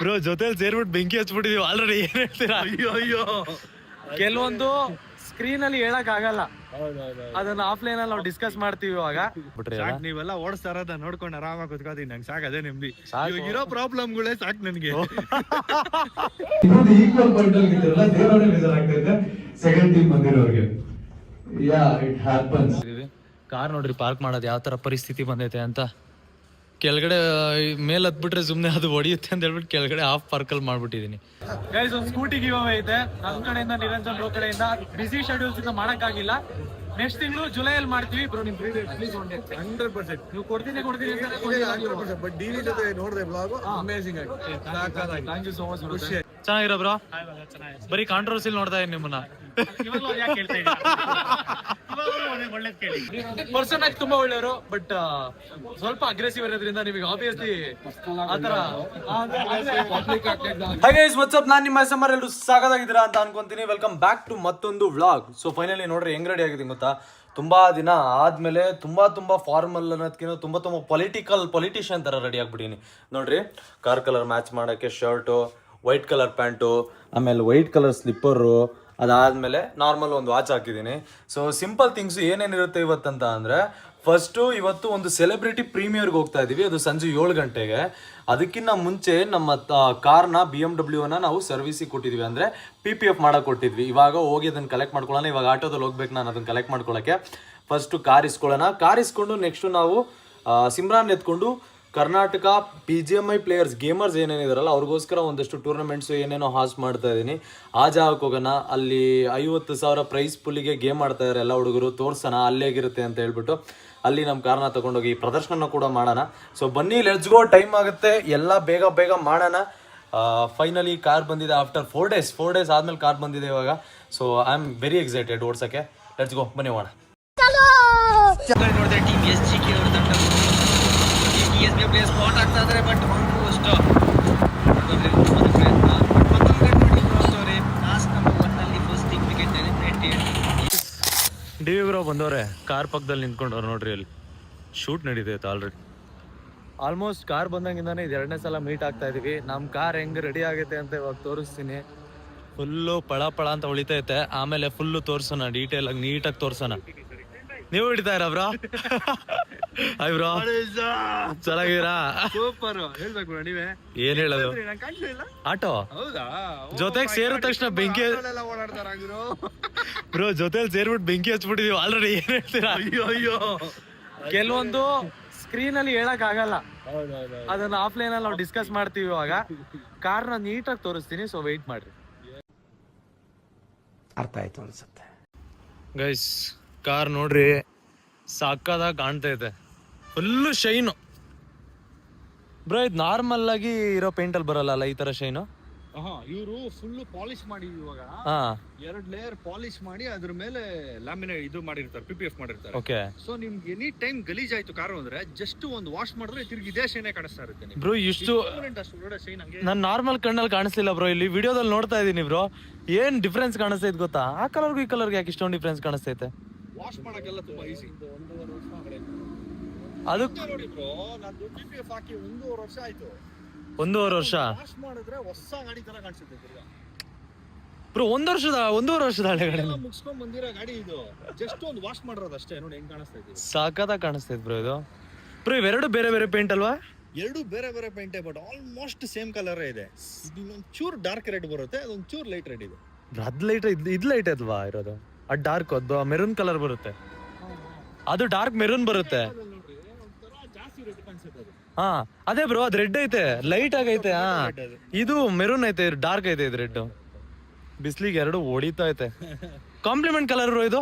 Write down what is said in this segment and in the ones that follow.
Bro ಜೊತೆಲಿ ಸೇರ್ಬಿಟ್ಟು ಬೆಂಕಿ ಹಚ್ಬಿಟ್ಟಿದೀವಿ already. ಏನ್ ಹೇಳ್ತೀರಾ? ಅಯ್ಯೋ ಕೆಲವೊಂದು ಸ್ಕ್ರೀನ್ ಅಲ್ಲಿ ಹೇಳಕ್ ಆಗಲ್ಲ, ಅದನ್ನ ಆಫ್ಲೈನ್ ಅಲ್ಲಿ ನಾವು ಡಿಸ್ಕಸ್ ಮಾಡ್ತೀವಿ ಇವಾಗ. ನೀವೆಲ್ಲ ಓಡಿಸ್ತಾ ಇರೋದ ನೋಡ್ಕೊಂಡು ಆರಾಮಾಗಿ ಕುತ್ಕೋತೀನಿ. ನಂಗೆ ಸಾಕು, ಅದೇ ನೆಮ್ಮದಿ. ಇರೋ ಪ್ರಾಬ್ಲಮ್ಗಳೇ ಸಾಕು ನನಗೆ. ಈಕ್ವಲ್ ಪಾಯಿಂಟ್ ಅಲ್ಲಿ ಇದ್ದಾರಲ್ಲ, ದೇವರೇ ಬೇಜಾರ್ ಆಗ್ತೈತೆ ಸೆಕೆಂಡ್ ಟೀಮ್ ಬಂದಿರೋರಿಗೆ. Yeah it happens. ಕಾರ್ ನೋಡ್ರಿ ಪಾರ್ಕ್ ಮಾಡೋದು ಯಾವ ತರ ಪರಿಸ್ಥಿತಿ ಬಂದೈತೆ ಅಂತ. ಕೆಳಗಡೆ ಮೇಲ್ ಹತ್ಬಿಟ್ರೆ ಸುಮ್ನೆ ಅದು ಹೊಡಿಯುತ್ತೆ ಅಂತ ಹೇಳ್ಬಿಟ್ಟು ಕೆಳಗಡೆ ಹಾಫ್ ಪಾರ್ಕಲ್ ಮಾಡ್ಬಿಟ್ಟಿದೀನಿ. ಗೈಸ್ ಒಂದು ಸ್ಕೂಟಿ ಗಿವ್ ಅವೇ ಐತೆ ನನ್ನ ಕಡೆಯಿಂದ, ನಿರಂಜನ್ ಬ್ರೋ ಕಡೆಯಿಂದ. ಬಿಸಿ ಶೆಡ್ಯೂಲ್ಸ್ ಇಂದ ಮಾಡಕ್ಕಾಗಿಲ್ಲ. ನೆಕ್ಸ್ಟ್ ತಿಂಗಳು ಜುಲೈಯಲ್ಲಿ ಮಾಡ್ತೀವಿ ಬ್ರೋ. ನಿಮ್ ಪ್ಲೀಸ್ 100% ನೀವು ಕೊಡ್ತೀನಿ ಅಂತ. ಬಟ್ ಡಿವಿ ಜೊತೆ ನೋಡಿದೆ ಬ್ಲಾಗ್, ಅಮೇಜಿಂಗ್ ಆಗಿ. Thank you so much. ಚೆನ್ನಾಗಿರೋ ಬ್ರೋ. ಬರೀ ಕಾಂಟ್ರವರ್ಸಿಲ್ ನೋಡ್ತಾ ಇದೀನಿ ನಿಮ್ಮನ್ನ. ಪರ್ಸನ್ ಆಗಿ ತುಂಬಾ ಒಳ್ಳೆಯವರು, ಬಟ್ ಸ್ವಲ್ಪ ಅಗ್ರೆಸಿವ್ ಇರೋದ್ರಿಂದ ನಿಮಗೆ ಆಬ್ವಿಯಸ್ಲಿ ಆತರ. ಹಾಗೆ ವಾಟ್ಸ್ಆಪ್, ನಾನು ನಿಮ್ಮ ಸಮ್ಮರ್ ಎಲ್ಲರೂ ಸಾಕಾಗಿದ್ದೀರಾ ಅಂತ ಅನ್ಕೊಂತೀನಿ. ವೆಲ್ಕಮ್ ಬ್ಯಾಕ್ ಟು ಮತ್ತೊಂದು ವ್ಲಾಗ್. ಸೊ ಫೈನಲಿ ನೋಡ್ರಿ ಹೆಂಗ್ ರೆಡಿ ಆಗಿದ್ದೀನಿ ಗೊತ್ತಾ. ತುಂಬಾ ದಿನ ಆದ್ಮೇಲೆ ತುಂಬಾ ಫಾರ್ಮಲ್ ಅನ್ನೋದಕ್ಕಿಂತ ತುಂಬಾ ಪೊಲಿಟಿಷಿಯನ್ ತರ ರೆಡಿ ಆಗ್ಬಿಟ್ಟಿನಿ ನೋಡ್ರಿ. ಕಾರ್ ಕಲರ್ ಮ್ಯಾಚ್ ಮಾಡಕ್ಕೆ ಶರ್ಟು, ವೈಟ್ ಕಲರ್ ಪ್ಯಾಂಟು, ಆಮೇಲೆ ವೈಟ್ ಕಲರ್ ಸ್ಲಿಪ್ಪರು, ಅದಾದಮೇಲೆ ನಾರ್ಮಲ್ ಒಂದು ವಾಚ್ ಹಾಕಿದ್ದೀನಿ. ಸೊ ಸಿಂಪಲ್ ಥಿಂಗ್ಸ್ ಏನೇನಿರುತ್ತೆ ಇವತ್ತಂತ ಅಂದರೆ, ಫಸ್ಟು ಇವತ್ತು ಒಂದು ಸೆಲೆಬ್ರಿಟಿ ಪ್ರೀಮಿಯರ್ಗೆ ಹೋಗ್ತಾ ಇದ್ದೀವಿ. ಅದು ಸಂಜೆ 7 ಗಂಟೆಗೆ. ಅದಕ್ಕಿಂತ ಮುಂಚೆ ನಮ್ಮ ಕಾರ್ನ BMW ನಾವು ಸರ್ವಿಸಿಗೆ ಕೊಟ್ಟಿದ್ವಿ, ಅಂದರೆ PPF ಮಾಡೋಕೆ ಕೊಟ್ಟಿದ್ವಿ. ಇವಾಗ ಹೋಗಿ ಅದನ್ನು ಕಲೆಕ್ಟ್ ಮಾಡ್ಕೊಳ್ಳೋಣ. ಇವಾಗ ಆಟೋದಲ್ಲಿ ಹೋಗ್ಬೇಕು ನಾನು ಅದನ್ನು ಕಲೆಕ್ಟ್ ಮಾಡ್ಕೊಳ್ಳೋಕ್ಕೆ. ಫಸ್ಟು ಕಾರ್ ಇಸ್ಕೊಳ್ಳೋಣ. ಕಾರ್ ಇಸ್ಕೊಂಡು ನೆಕ್ಸ್ಟು ನಾವು ಸಿಮ್ರಾನ್ ಎತ್ಕೊಂಡು ಕರ್ನಾಟಕ PGMI ಪ್ಲೇಯರ್ಸ್ ಗೇಮರ್ಸ್ ಏನೇನಿದಾರಲ್ಲ ಅವ್ರಿಗೋಸ್ಕರ ಒಂದಷ್ಟು ಟೂರ್ನಮೆಂಟ್ಸು ಏನೇನೋ ಹಾಸ್ ಮಾಡ್ತಾ ಇದ್ದೀನಿ. ಆ ಜಾಗಕ್ಕೆ ಹೋಗೋಣ. ಅಲ್ಲಿ 50,000 ಪ್ರೈಸ್ ಪುಲ್ಲಿಗೆ ಗೇಮ್ ಆಡ್ತಾ ಇದ್ದಾರೆ ಎಲ್ಲ ಹುಡುಗರು. ತೋರ್ಸೋಣ ಅಲ್ಲೇಗಿರುತ್ತೆ ಅಂತ ಹೇಳ್ಬಿಟ್ಟು ಅಲ್ಲಿ ನಮ್ಮ ಕಾರ್ನ ತೊಗೊಂಡೋಗಿ ಪ್ರದರ್ಶನ ಕೂಡ ಮಾಡೋಣ. ಸೊ ಬನ್ನಿ, ಲೆಟ್ಸ್ ಗೋ. ಟೈಮ್ ಆಗುತ್ತೆ, ಎಲ್ಲ ಬೇಗ ಮಾಡೋಣ. ಫೈನಲಿ ಕಾರ್ ಬಂದಿದೆ ಆಫ್ಟರ್ 4 ಡೇಸ್ ಆದ್ಮೇಲೆ ಕಾರ್ ಬಂದಿದೆ ಇವಾಗ. So I am very excited ಓಡ್ಸೋಕ್ಕೆ. ಲೆಟ್ಸ್ ಗೋ, ಬನ್ನಿ ಹೋಗೋಣ. ಸ್ಪಾಟ್ ಆಗ್ತಾ ಇದ್ದಾರೆ, ಬಟ್ ಅಷ್ಟು ಡಿ ವಿ ಬ್ರೋ ಬಂದವ್ರೆ. ಕಾರ್ ಪಕ್ಕದಲ್ಲಿ ನಿಂತ್ಕೊಂಡವ್ರು ನೋಡ್ರಿ. ಅಲ್ಲಿ ಶೂಟ್ ನಡೀತೈತೆ ಆಲ್ರೆಡಿ. ಆಲ್ಮೋಸ್ಟ್ ಕಾರ್ ಬಂದಂಗಿಂದಾನೆ ಇದು 2ನೇ ಸಲ ಮೀಟ್ ಆಗ್ತಾ ಇದೀವಿ. ನಮ್ಮ ಕಾರ್ ಹೆಂಗ್ ರೆಡಿ ಆಗೈತೆ ಅಂತ ಇವಾಗ ತೋರಿಸ್ತೀನಿ. ಫುಲ್ಲು ಪಳ ಅಂತ ಹೊಳಿತೈತೆ. ಆಮೇಲೆ ಫುಲ್ಲು ತೋರ್ಸೋಣ, ಡೀಟೇಲ್ ಆಗಿ ನೀಟಾಗಿ ತೋರ್ಸೋಣ. ನೀವು ಹಿಡಿತಾ ಇರ ಬ್ರೋ? ಹಾಯ್ ಬ್ರೋ, ಚೆನ್ನಾಗಿದ್ದೀರಾ? ಸೂಪರ್. ಹೇಳ್ಬೇಕು ನೀವೇ, ಏನ್ ಹೇಳೋದು. ಆಟೋ ಜೊತೆಗೆ ಸೇರಿದ ತಕ್ಷಣ ಬೆಂಕಿ ಬ್ರೋ, ಜೊತೆಲಿ ಸೇರ್ಬಿಟ್ಟು ಬೆಂಕಿ ಹಚ್ಬಿಟ್ಟಿದೀವಿ ಆಲ್ರೆಡಿ. ಏನ್ ಹೇಳ್ತೀರಾ? ಅಯ್ಯೋ ಕೆಲವೊಂದು ಸ್ಕ್ರೀನ್ ಅಲ್ಲಿ ಹೇಳಕ್ ಆಗಲ್ಲ, ಅದನ್ನ ಆಫ್ಲೈನ್ ಅಲ್ಲಿ ನಾವು ಡಿಸ್ಕಸ್ ಮಾಡ್ತೀವಿ ಇವಾಗ. ಕಾರ್ನ ನೀಟಾಗಿ ತೋರಿಸ್ತೀನಿ, ಸೊ ವೆಯ್ಟ್ ಮಾಡ್ರಿ. ಅರ್ಥ ಆಯ್ತು ಅನ್ಸುತ್ತೆ. ಗೈಸ್ ಕಾರ್ ನೋಡ್ರಿ, ಸಾಕಾದಾಗ ಕಾಣ್ತೈತೆ. Full shine bro. ಇದು ನಾರ್ಮಲ್ ಆಗಿ ಇರೋ ಪೇಂಟ್ ಅಲ್ಲಿ ಬರಲ್ಲ ಈ ತರ ಶೈನು. ಇವರು ಫುಲ್ ಪಾಲಿಶ್ ಮಾಡಿ ಇವಾಗ 2 ಲೇಯರ್ ಪಾಲಿಶ್ ಮಾಡಿ ಅದ್ರ ಮೇಲೆ ಲ್ಯಾಮಿನೇಟ್ ಇದು ಮಾಡಿರ್ತಾರೆ, PPF ಮಾಡಿರ್ತಾರೆ. ಓಕೆ. ಸೊ ನಿಮ್ಗೆ ಎನಿ ಟೈಮ್ ಗಲೀಜ್ ಆಯ್ತು ಕಾರು ಅಂದ್ರೆ ಜಸ್ಟ್ ಒಂದು ವಾಶ್ ಮಾಡಿದ್ರೆ ತಿರ್ಗಿ ಇದೇ ಶೈನೇ ಕಾಣಿಸ್ತಾ ಇರುತ್ತೆ ಬ್ರೋ. ಇಷ್ಟು ನಾನು ನಾರ್ಮಲ್ ಕಣ್ಣಲ್ಲಿ ಕಾಣಿಸ್ಲಿಲ್ಲ ಬ್ರೋ. ಇಲ್ಲಿ ವಿಡಿಯೋದಲ್ಲಿ ನೋಡ್ತಾ ಇದೀನಿ ಬ್ರೋ. ಏನ್ ಡಿಫ್ರೆನ್ಸ್ ಕಾಣಿಸ್ತೈತೆ ಗೊತ್ತಾ? ಆ ಕಲರ್ಗೂ ಈ ಕಲರ್ಗೆ ಯಾಕೆ ಇಷ್ಟೊಂದು ಡಿಫ್ರೆನ್ಸ್ ಕಾಣಿಸ್ತೈತೆ? ವಾಶ್ ಮಾಡಕ್ಕೆಲ್ಲ ತುಂಬಾ ಈಸಿ. ಅದು ನೋಡಿ ಬ್ರೋ, ನಾನು PPF ಹಾಕಿ 1.5 ವರ್ಷ ಆಯ್ತು. 1.5 ವರ್ಷ ವಾಶ್ ಮಾಡಿದ್ರೆ ಹೊಸ ಗಾಡಿ ತರ ಕಾಣಿಸುತ್ತೆ ಬ್ರೋ. 1.5 ವರ್ಷದ ಹಳೆ ಗಾಡಿ ಮುಗಿಸ್ಕೊಂಡ್ ಬಂದಿರೋ ಗಾಡಿ ಇದು. ಜಸ್ಟ್ ಒಂದು ವಾಶ್ ಮಾಡಿರೋದು ಅಷ್ಟೇ. ನೋಡಿ ಹೆಂಗ್ ಕಾಣಿಸ್ತಾ ಇದೆ. ಸಾಕಾದಾಗ ಕಾಣಿಸ್ತೈತೆ ಬ್ರೋ ಇದು. ಬ್ರೋ ಇವೆರಡು ಬೇರೆ ಪೇಂಟ್ ಅಲ್ವಾ? ಎರಡು ಬೇರೆ ಪೇಂಟೇ, ಬಟ್ ಆಲ್ಮೋಸ್ಟ್ ಸೇಮ್ ಕಲರ್ ಇದೆ. ಇದೊಂದು ಚೂರ್ ಡಾರ್ಕ್ ರೆಡ್ ಬರುತ್ತೆ, ಅದೊಂದು ಚೂರ್ ಲೈಟ್ ರೆಡ್ ಇದೆ. ಅದ್ ಲೈಟ್, ಇದು ಲೈಟ್ ಅಲ್ವಾ ಇರೋದು? ಅದು ಡಾರ್ಕ್, ಅದು ಮೆರೂನ್ ಕಲರ್ ಬರುತ್ತೆ. ಅದು ಡಾರ್ಕ್ ಮೆರೂನ್ ಬರುತ್ತೆ. ಹಾ ಅದೇ ಬ್ರೋ, ಅದ್ ರೆಡ್ ಐತೆ, ಲೈಟ್ ಆಗೈತೆ. ಇದು ಮೆರೂನ್ ಐತೆ, ಡಾರ್ಕ್ ಐತೆ. ಇದು ರೆಡ್. ಬಿಸ್ಲಿಗೆ ಎರಡು ಹೊಡಿತಾ ಐತೆ. ಕಾಂಪ್ಲಿಮೆಂಟ್ ಕಲರ್ ಬ್ರೋ ಇದು.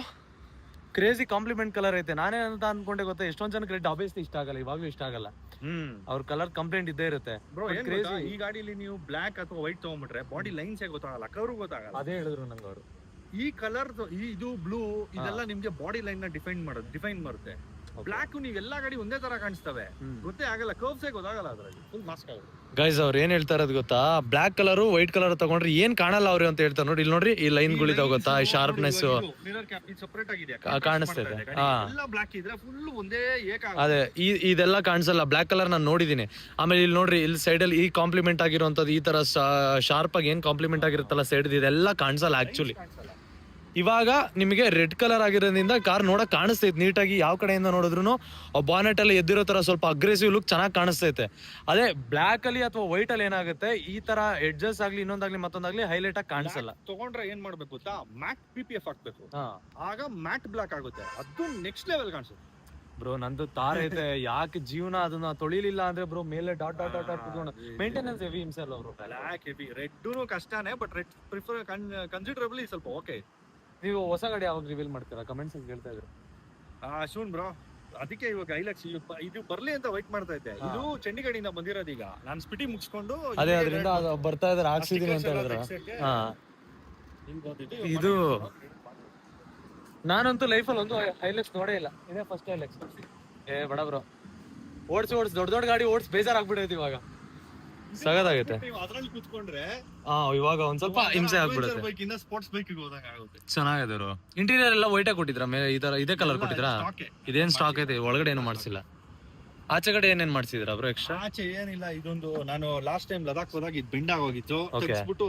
ಕ್ರೇಜಿ ಕಾಂಪ್ಲಿಮೆಂಟ್ ಕಲರ್ ಐತೆ. ನಾನೇ ಅಂತ ಅನ್ಕೊಂಡೆ ಗೊತ್ತಾ, ಎಷ್ಟೊಂದ್ ಜನಕ್ಕೆ ರೆಡ್ ಆಬ್ವಿಯಸ್ಲಿ ಇಷ್ಟ ಆಗಲ್ಲ, ಇವಾಗ್ಲೂ ಇಷ್ಟ ಆಗಲ್ಲ. ಅವ್ರ ಕಲರ್ ಕಂಪ್ಲೇಂಟ್ ಇದ್ದೇ ಇರುತ್ತೆ ಬ್ರೋ. ಈ ಗಾಡಿಲಿ ನೀವು ಬ್ಲಾಕ್ ಅಥವಾ ವೈಟ್ ತಗೊಂಡ್ಬಿಟ್ರೆ ಬಾಡಿ ಲೈನ್ಸ್ ಗೊತ್ತಾಗಲ್ಲ, ಕಲರ್ ಗೊತ್ತಾಗಲ್ಲ. ಅದೇ ಹೇಳಿದ್ರು ನಂಗೆ ಅವರು. ಈ ಕಲರ್, ಇದು ಬ್ಲೂ, ಇದೆಲ್ಲ ನಿಮ್ಗೆ ಬಾಡಿ ಲೈನ್ ನ ಡಿಫೈನ್ ಮಾಡುತ್ತೆ. ಬ್ಲಾಕ್ ನೀವು ಎಲ್ಲಾ ಗಾಡಿ ಒಂದೇ ತರ ಕಾಣಿಸ್ತವೆ, ಗೊತ್ತೇ ಆಗಲ್ಲ, ಕರ್ವ್ಸೇ ಗೊತ್ತಾಗಲ್ಲ ಅದ್ರಲ್ಲಿ, ಫುಲ್ ಮಾಸ್ಕ್ ಆಗುತ್ತೆ. ಗೈಸ್ ಅವ್ರು ಏನ್ ಹೇಳ್ತಾ ಇರೋದು ಗೊತ್ತಾ, ಬ್ಲಾಕ್ ಕಲರ್ ವೈಟ್ ಕಲರ್ ತಗೊಂಡ್ರೆ ಏನ್ ಕಾಣಲ್ಲ ಅವ್ರು ಅಂತ ಹೇಳ್ತಾರೆ. ನೋಡಿ ಇಲ್ಲಿ ನೋಡ್ರಿ, ಈ ಲೈನ್ಗಳಿದಾವ ಗೊತ್ತಾ, ಈ ಶಾರ್ಪ್ನೆಸ್ ಮಿರರ್ ಕ್ಯಾಪ್ ಸಪರೇಟ್ ಆಗಿದೆ, ಕಾಣಿಸ್ತೈತೆ. ಎಲ್ಲ ಬ್ಲಾಕ್ ಇದ್ರೆ ಫುಲ್ ಒಂದೇ ಏಕ. ಅದೇ ಇದೆಲ್ಲ ಕಾಣಿಸಲ್ಲ, ಬ್ಲಾಕ್ ಕಲರ್ ನಾನು ನೋಡಿದೀನಿ. ಆಮೇಲೆ ಇಲ್ಲಿ ನೋಡ್ರಿ, ಇಲ್ಲಿ ಸೈಡ್ ಅಲ್ಲಿ ಈ ಕಾಂಪ್ಲಿಮೆಂಟ್ ಆಗಿರುವಂತದ್ದು, ಈ ತರ ಶಾರ್ಪ್ ಆಗಿ ಏನ್ ಕಾಂಪ್ಲಿಮೆಂಟ್ ಆಗಿರುತ್ತಲ್ಲ ಸೈಡ್, ಇದೆಲ್ಲ ಕಾಣಿಸಲ್ಲ ಆಕ್ಚುಲಿ. ಇವಾಗ ನಿಮಗೆ ರೆಡ್ ಕಲರ್ ಆಗಿರೋದ್ರಿಂದ ಕಾರ್ ನೋಡಕ್ ಕಾಣಿಸ್ತೈತೆ ನೀಟಾಗಿ, ಯಾವ ಕಡೆಯಿಂದ ನೋಡಿದ್ರು ಬಾನೆಟ್ ಅಲ್ಲಿ ಎದ್ದಿರೋ ತರ ಸ್ವಲ್ಪ ಅಗ್ರೆಸಿವ್ ಲುಕ್ ಚೆನ್ನಾಗಿ ಕಾಣಿಸ್ತೈತೆ. ಅದೇ ಬ್ಲಾಕ್ ಅಲ್ಲಿ ಅಥವಾ ವೈಟ್ ಅಲ್ಲಿ ಏನಾಗುತ್ತೆ, ಈ ತರ ಎಡ್ಜಸ್ ಆಗ್ಲಿ ಇನ್ನೊಂದಾಗ್ಲಿ ಮತ್ತೊಂದಾಗ್ಲಿ ಹೈಲೈಟ್ ಆಗಿ ಕಾಣಿಸಲ್ಲ. ತಗೊಂಡ್ರೆ ಏನ್ ಮಾಡ್ಬೇಕು ಗೊತ್ತಾ, ಮ್ಯಾಟ್ PPF ಹಾಕ್ಬೇಕು, ಆಗ ಮ್ಯಾಟ್ ಬ್ಲಾಕ್ ಆಗುತ್ತೆ, ಅದು ನೆಕ್ಸ್ಟ್ ಲೆವೆಲ್ ಕಾಣಿಸುತ್ತೆ. ಬ್ರೋ ನಂದು ತಾರ್ ಐತೆ, ಯಾಕೆ ಜೀವನ ಅದನ್ನ ತೊಳಿಲಿಲ್ಲ ಅಂದ್ರೆ ಬ್ರೋ ಮೇಲೆ ಡಾಟ್ ಡಾಟ್ ಡಾಟ್ ಕುತ್ಕೊಂಡು ಮೇಂಟೆನೆನ್ಸ್ ಹೆವಿ ಹಿಂಸಲ್ಲ ಅವರು. ಬ್ಲಾಕ್ ಹೆವಿ, ರೆಡ್ ಕಷ್ಟನೇ, ಬಟ್ ರೆಡ್ ಪ್ರಿಫರ್ ಕನ್ಸಿಡರಬಲಿ ಸ್ವಲ್ಪ ಓಕೆ. ನೀವು ಹೊಸ ಗಾಡಿ ಯಾವಾಗ ರಿವೀಲ್ ಮಾಡ್ತೀರಾ, ಕಮೆಂಟ್ಸ್ ಹೇಳ್ತಾ ಇದ್ರು. ಶೂನ್ ಬ್ರೋ, ಅದಕ್ಕೆ ಇವಾಗ ಐಲಕ್ಸ್ ಇದು ಬರ್ಲಿ ಅಂತ ವೈಟ್ ಮಾಡ್ತಾ ಇದ್ದೆ. ಇದು ಚಂಡೀಗಢಿಂದ ಬಂದಿರೋದು, ಈಗ ನಾನು ಸ್ಪಿಟಿ ಮುಗಿಸ್ಕೊಂಡು ಅದೇ ಅದರಿಂದ ಬರ್ತಾ ಇದಾರೆ, ಹಾಕ್ಸಿದೀನಿ ಅಂತ ಹೇಳಿದ್ರು. ಇದು ನಾನಂತೂ ಲೈಫಲ್ಲಿ ಒಂದು ಹೈಲೆಕ್ಸ್ ನೋಡೇ ಇಲ್ಲ, ಇದೇ ಫಸ್ಟ್ ಹೈಲೆಕ್ಸ್. ಬಡ ಬ್ರೋ, ಓಡಿಸಿ ದೊಡ್ಡ ದೊಡ್ಡ ಗಾಡಿ ಓಡಿಸಿ ಬೇಜಾರಾಗ್ಬಿಡೈತಿ ಇವಾಗ, ಸಗದಾಗೈತೆ. ಅದ್ರಲ್ಲಿ ಕೂತ್ಕೊಂಡ್ರೆ ಇವಾಗ ಒಂದ್ ಸ್ವಲ್ಪ ಹಿಂಸೆ ಆಗ್ಬಿಡುತ್ತೆ. ಬೈಕಿಂದ ಸ್ಪೋರ್ಟ್ಸ್ ಬೈಕ್ ಹೋದಂಗ ಆಗುತ್ತೆ. ಚೆನ್ನಾಗಿದೆ ಬ್ರೋ. ಇಂಟೀರಿಯರ್ ಎಲ್ಲ ವೈಟ್ ಆಗಿ ಕೊಟ್ಟಿದ್ರ, ಈ ತರ ಇದೇ ಕಲರ್ ಕೊಟ್ಟಿದ್ರಾ? ಇದೇನ್ ಸ್ಟಾಕ್ ಐತೆ, ಒಳಗಡೆ ಏನು ಮಾಡ್ಸಿಲ್ಲ. ಆಚೆ ಕಡೆ ಏನೇನ್ ಮಾಡ್ಸಿದ್ರ ಬ್ರೋ ಎಕ್ಸ್ಟ್ರಾ? ಆಚೆ ಏನಿಲ್ಲ, ಇದೊಂದು ನಾನು ಲಾಸ್ಟ್ ಟೈಮ್ ಲದಾಖ್ ಹೋದಾಗ ಇದು ಬೆಂಡ್ ಆಗೋಗಿತ್ತು, ತೆಗೆಸ್ಬಿಟ್ಟು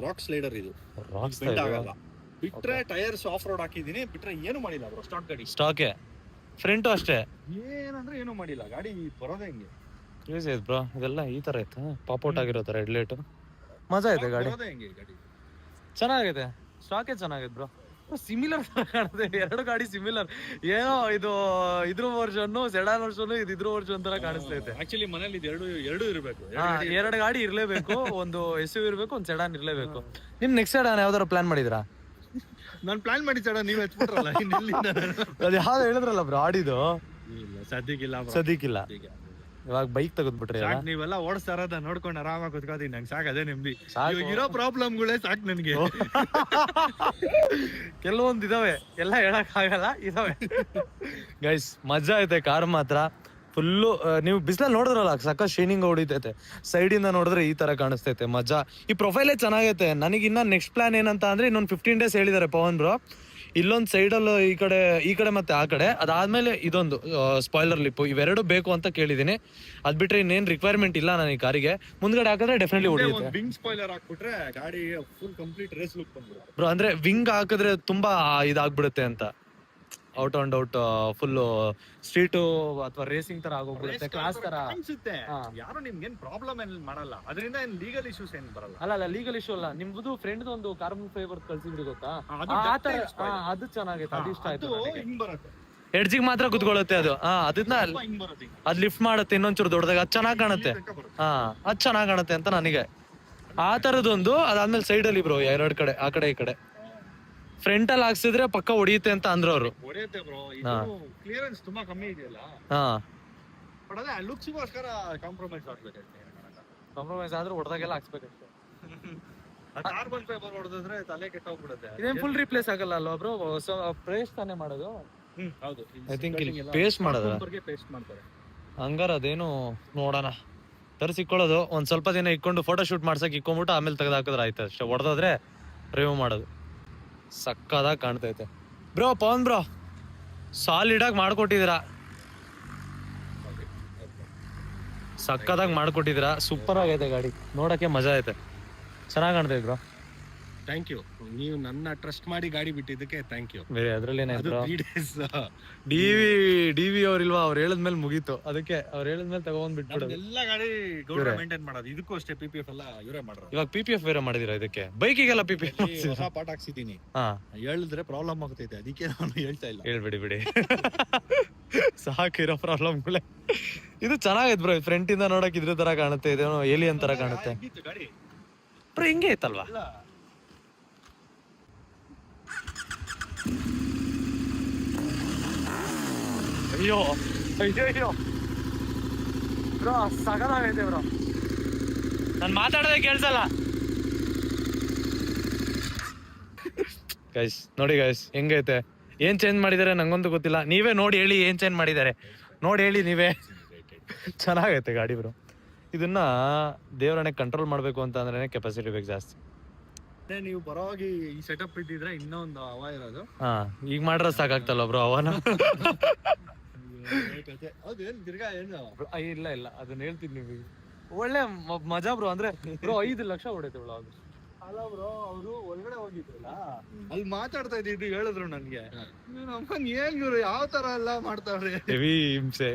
ರಾಕ್ ಸ್ಲೈಡರ್, ಇದು ಬೆಂಡ್ ಆಗಲ್ಲ. ಬಿಟ್ರೆ ಟೈರ್ಸ್ ಆಫ್ ರೋಡ್ ಹಾಕಿದೀನಿ, ಬಿಟ್ರೆ ಏನು ಮಾಡಿಲ್ಲ ಬ್ರೋ. ಸ್ಟಾಕ್ ಗಾಡಿ, ಸ್ಟಾಕೆ ಫ್ರಂಟು ಅಷ್ಟೇ, ಏನಂದ್ರೆ ಏನು ಮಾಡಿಲ್ಲ, ಗಾಡಿ ಬರೋದೇ ಹಿಂಗೆ ಯೂಸ್ ಐತೆ ಬ್ರೋ. ಇದೆಲ್ಲ ಈ ತರ ಐತೆ, ಪಾಪೌಟ್ ಆಗಿರೋ ತರ ಹೆಡ್ಲೈಟ್, ಮಜಾ ಐತೆ ಗಾಡಿ, ಚೆನ್ನಾಗೈತೆ. ಸ್ಟಾಕೆ ಚೆನ್ನಾಗೈತೆ ಬ್ರೋ, ಸಿಮಿಲರ್ ಕಾಣುತ್ತೆ, ಎರಡು ಗಾಡಿ ಸಿಮಿಲರ್. ಏನೋ ಇದು ಇದ್ರ ವರ್ಷನ್, ಸೆಡಾನ್ ವರ್ಷನ್, ಇದ್ರ ವರ್ಷನ್ ತರ ಕಾಣಿಸ್ತೈತೆ. ಆಕ್ಚುಲಿ ಮನೇಲಿ ಎರಡು ಇರಬೇಕು, ಎರಡು ಗಾಡಿ ಇರ್ಲೇಬೇಕು, ಒಂದು SUV ಇರ್ಬೇಕು, ಒಂದು ಸೆಡಾನ್ ಇರ್ಲೇಬೇಕು. ನಿಮ್ ನೆಕ್ಸ್ಟ್ ಸೆಡಾನ್ ಯಾವ್ದಾರ ಪ್ಲಾನ್ ಮಾಡಿದ್ರಾ? ನಾನು ಪ್ಲಾನ್ ಮಾಡಿ ಸಡನ್ ನೀವ್ ಹಚ್ಬಿಟ್ರಲ್ಲ, ಅದು ಯಾವ್ದು ಹೇಳಿದ್ರಲ್ಲ ಬ್ರೋ, ಆಡಿದು ಸದ್ಯಕ್ಕಿಲ್ಲ. ಇವಾಗ ಬೈಕ್ ತೆಗೆದ್ಬಿಟ್ರಿ, ನೀವೆಲ್ಲ ಓಡಿಸ್ತಾ ಇರೋದ ನೋಡ್ಕೊಂಡು ಆರಾಮಾಗಿ ಕುತ್ಕೋತೀನಿ, ನಂಗೆ ಸಾಕು, ಅದೇ ನೆಮ್ಮದಿ. ಇರೋ ಪ್ರಾಬ್ಲಮ್ಗಳೇ ಸಾಕು ನನಗೆ. ಕೆಲವೊಂದು ಇದಾವೆ, ಎಲ್ಲ ಹೇಳಕ್ ಆಗಲ್ಲ, ಇದಾವೆ. ಗೈಸ್ ಮಜಾ ಐತೆ ಕಾರ್ ಮಾತ್ರ ಫುಲ್ಲು. ನೀವು ಬಿಸಿಲಲ್ಲಿ ನೋಡಿದ್ರಲ್ಲ, ಸಕ್ಕ ಶೈನಿಂಗ್ ಹೊಡಿತೈತೆ, ಸೈಡಿಂದ ನೋಡಿದ್ರೆ ಈ ತರ ಕಾಣಿಸ್ತೈತೆ, ಮಜಾ. ಈ ಪ್ರೊಫೈಲೇ ಚೆನ್ನಾಗೈತೆ. ನನಗಿನ್ನ ನೆಕ್ಸ್ಟ್ ಪ್ಲಾನ್ ಏನಂತ ಅಂದ್ರೆ, ಇನ್ನೊಂದು 15 days ಹೇಳಿದ್ದಾರೆ ಪವನ್ ಬ್ರೋ, ಇಲ್ಲೊಂದು ಸೈಡಲ್ಲಿ ಈ ಕಡೆ ಮತ್ತೆ ಆ ಕಡೆ, ಅದಾದ್ಮೇಲೆ ಇದೊಂದು ಸ್ಪಾಯ್ಲರ್ ಲಿಪ್, ಇವೆರಡು ಬೇಕು ಅಂತ ಕೇಳಿದೀನಿ. ಅದ್ ಬಿಟ್ರೆ ಇನ್ನೇನ್ ರಿಕ್ವೈರ್ಮೆಂಟ್ ಇಲ್ಲ ನನಗೆ ಕಾರಿಗೆ. ಮುಂದ್ಗಡೆ ಹಾಕಿದ್ರೆ ಡೆಫಿನೆಟ್ಲಿ ಹೊಡಿಯುತ್ತೆ. ವಿಂಗ್ ಸ್ಪಾಯ್ಲರ್ ಹಾಕ್ಬಿಟ್ರೆ ಗಾಡಿ ಫುಲ್ ಕಂಪ್ಲೀಟ್ ರೇಸ್ ಲುಕ್ ಬಂದ್ಬಿಡುತ್ತೆ ಬ್ರೋ. ಅಂದ್ರೆ ವಿಂಗ್ ಹಾಕಿದ್ರೆ ತುಂಬಾ ಇದಾಗ್ಬಿಡುತ್ತೆ ಅಂತ, out and out full street ಅಥವಾ ರೇಸಿಂಗ್ ತರ ಆಗೋಗ್ಬಿಡುತ್ತೆ, ಕ್ಲಾಸ್ ತರ ಅನ್ಸುತ್ತೆ. ಯಾರು ನಿಮ್ಗೆ ಏನ್ ಪ್ರಾಬ್ಲಮ್ ಏನ್ ಮಾಡಲ್ಲ, ಅದರಿಂದ ಏನ್ ಲೀಗಲ್ ಇಶ್ಯೂಸ್ ಏನ್ ಬರಲ್ಲ. ಅಲ್ಲ ಲೀಗಲ್ ಇಶ್ಯೂ ಅಲ್ಲ. ನಿಮ್ದು ಫ್ರೆಂಡ್ ಒಂದು ಕಾರ್ಬನ್ ಫೈಬರ್ ಕಳ್ಸಿದ್ರಿ ಗೊತ್ತಾ, ಅದು ಚೆನ್ನಾಗೈತೆ, ಅದು ಇಷ್ಟ ಆಯ್ತು. ಹಿಂಗ್ ಬರುತ್ತೆ, ಎಡ್ಜಿಗೆ ಮಾತ್ರ ಕುತ್ಕೊಳ್ಳುತ್ತೆ ಅದು. ಅದನ್ನ ಅದ್ ಲಿಫ್ಟ್ ಮಾಡುತ್ತೆ ಇನ್ನೊಂಚೂರು ದೊಡ್ಡದಾಗ, ಅದ್ ಚೆನ್ನಾಗ್ ಕಾಣುತ್ತೆ. ಅದ್ ಚೆನ್ನಾಗ್ ಕಾಣುತ್ತೆ ಅಂತ ನನಗೆ. ಆ ತರದೊಂದು, ಅದಾದ್ಮೇಲೆ ಸೈಡ್ ಅಲ್ಲಿ ಬ್ರೋ, ಎರಡು ಕಡೆ, ಆ ಕಡೆ ಈ ಕಡೆ ಫ್ರಂಟ್ ಅಲ್ಲಿ ಹಾಕ್ಸಿದ್ರೆ ಪಕ್ಕ ಹೊಡಿಯುತ್ತೆ ಅಂತ ಅಂದ್ರು ಅವರು. ಹೊಡೆಯುತ್ತೆ ಬ್ರೋ, ಕ್ಲಿಯರೆನ್ಸ್ ತುಂಬಾ ಕಮ್ಮಿ ಇದೆಯಲ್ಲ, ಬಟ್ ಅದೇ ಲುಕ್ಸ್ಗೋಸ್ಕರ ಕಾಂಪ್ರಮೈಸ್ ಆಗ್ಬೇಕಷ್ಟೇ. ಕಾಂಪ್ರಮೈಸ್ ಆದ್ರೆ ಹೊಡೆದಾಗೆಲ್ಲ ಹಾಕ್ಸ್ಬೇಕಷ್ಟೇ. ಕಾರ್ಬನ್ ಫೈಬರ್ ಹೊಡೆದ್ರೆ ತಲೆ ಕೆಟ್ಟೋಗ್ಬಿಡುತ್ತೆ. ಇದೇನ್ ಫುಲ್ ರಿಪ್ಲೇಸ್ ಆಗಲ್ಲ ಅಲ್ವಾ ಬ್ರೋ, ಪೇಸ್ಟ್ ತಾನೇ ಮಾಡೋದು? ಹೌದು, ಐ ಥಿಂಕ್ ಪೇಸ್ಟ್ ಮಾಡೋದು, ಪೇಸ್ಟ್ ಮಾಡ್ತಾರೆ. ಹಂಗಾರ ಅದೇನು ನೋಡೋಣ, ತರಿಸಿಕೊಳ್ಳೋದು ಒಂದ್ ಸ್ವಲ್ಪ ದಿನ ಇಟ್ಕೊಂಡು ಫೋಟೋ ಶೂಟ್ ಮಾಡ್ಸಕ್ ಇಕ್ಕೊಂಡ್ಬಿಟ್ಟು ಆಮೇಲೆ ತೆಗೆದು ಹಾಕಿದ್ರೆ ಆಯ್ತು ಅಷ್ಟೇ. ಹೊಡೆದಾದ್ರೆ ರಿಮೂವ್ ಮಾಡೋದು. ಸಕ್ಕದಾಗಿ ಕಾಣ್ತೈತೆ ಬ್ರೋ. ಪವನ್ ಬ್ರೋ, ಸಾಲಿಡ್ ಆಗಿ ಮಾಡ್ಕೊಟ್ಟಿದ್ದೀರಾ, ಸಕ್ಕದಾಗಿ ಮಾಡ್ಕೊಟ್ಟಿದ್ದೀರಾ, ಸೂಪರ್ ಆಗೈತೆ ಗಾಡಿ, ನೋಡಕ್ಕೆ ಮಜಾ ಐತೆ, ಚೆನ್ನಾಗಿ ಕಾಣ್ತೈತೆ ಬ್ರೋ. ಥ್ಯಾಂಕ್ ಯು, ನೀವು ನನ್ನ ಟ್ರಸ್ಟ್ ಮಾಡಿ ಗಾಡಿ ಬಿಟ್ಟಿದ್ದಕ್ಕೆ ಥ್ಯಾಂಕ್ ಯು. ಬೇರೆ ಅದ್ರಲ್ಲಿ ಏನಾಯ್ತು, 3 days ಡಿವಿ ಅವ್ರಿಲ್ವಾ, ಅವ್ರು ಹೇಳಿದ್ಮೇಲೆ ಮುಗೀತು. ಅದಕ್ಕೆ ಅವ್ರು ಹೇಳಿದ್ಮೇಲೆ ತಗೊಂಡ್ ಬಿಟ್ಬಿಡೋದು. ಎಲ್ಲ ಗಾಡಿ ಗೌರವ ಮೇಂಟೈನ್ ಮಾಡೋದು, ಇದಕ್ಕೂ ಅಷ್ಟೇ PPF ಎಲ್ಲ ಇವರೇ ಮಾಡೋದು. ಇವಾಗ PPF ಬೇರೆ ಮಾಡಿದಿರಾ ಇದಕ್ಕೆ, ಬೈಕಿಗೆಲ್ಲ PPF ಹೊಸ ಪಾರ್ಟ್ ಹಾಕ್ಸಿದೀನಿ. ಹೇಳಿದ್ರೆ ಪ್ರಾಬ್ಲಮ್ ಆಗ್ತೈತೆ, ಅದಕ್ಕೆ ನಾನು ಹೇಳ್ತಾ ಇಲ್ಲ. ಹೇಳ್ಬಿಡಿ ಬಿಡಿ, ಸಾಕಿರೋ ಪ್ರಾಬ್ಲಮ್ಗಳೇ. ಇದು ಚೆನ್ನಾಗೈತೆ ಬ್ರೋ, ಫ್ರಂಟ್ ಇಂದ ನೋಡಕ್ ಇದ್ರ ತರ ಕಾಣುತ್ತೆ, ಇದೇನೋ ಏಲಿಯನ್ ತರ ಕಾಣುತ್ತೆ ಬ್ರೋ. ಹಿಂಗೆ ಐತಲ್ವಾ? ಅಯ್ಯೋ ಅಯ್ಯೋ ಬ್ರೋ, ಸಗದಾಗೈತೆ ಬ್ರೋ, ನಾನು ಮಾತಾಡೋದೇ ಕೇಳ್ಸಲ್ಲ. ಗೈಸ್ ನೋಡಿ ಗೈಸ್ ಹೆಂಗೈತೆ, ಏನ್ ಚೇಂಜ್ ಮಾಡಿದ್ದಾರೆ ನಂಗಂತೂ ಗೊತ್ತಿಲ್ಲ, ನೀವೇ ನೋಡಿ ಹೇಳಿ ಏನ್ ಚೇಂಜ್ ಮಾಡಿದ್ದಾರೆ, ನೋಡಿ ಹೇಳಿ ನೀವೇ. ಚೆನ್ನಾಗೈತೆ ಗಾಡಿ ಬ್ರೋ. ಇದನ್ನ ದೇವರನ್ನೇ ಕಂಟ್ರೋಲ್ ಮಾಡ್ಬೇಕು ಅಂತ ಅಂದ್ರೆ ಕೆಪಾಸಿಟಿ ಬೇಕು ಜಾಸ್ತಿ. ನೀವು ಬರೋಗಿ ಈ ಸೆಟಪ್ ಇಟ್ಟಿದ್ರೆ ಇನ್ನೊಂದು ಹವಾ ಇರೋದು. ಹಾ, ಈಗ ಮಾಡ್ರೆ ಸಾಕಾಗ್ತಲ್ಲ ಬ್ರೋ ಅವನ. ಅದೇನ್ ತಿರ್ಗಾ ಏನು ಇಲ್ಲ ಇಲ್ಲ ಅದನ್ನ ಹೇಳ್ತೀನಿ ನಿಮಗೆ. ಒಳ್ಳೆ ಮಜಾ ಬ್ರೋ. ಅಂದ್ರೆ ಬ್ರೋ 5 ಲಕ್ಷ ಹೊಡೈತೆ ಬ್ಲಾಗ್. ಅಲ್ಲ ಬ್ರೋ, ಅವರು ಒಳಗಡೆ ಹೋಗಿದ್ರಲ್ಲ, ಅಲ್ಲಿ ಮಾತಾಡ್ತಾ ಇದ್ದಿದ್ದು ಹೇಳಿದ್ರು ನನ್ಗೆ, ನಮ್ಮನ್ ಏನ್ ಇವ್ರು ಯಾವ ತರ ಎಲ್ಲ ಮಾಡ್ತಾವ್ರಿ. ಹೆವಿ ಹಿಂಸೆ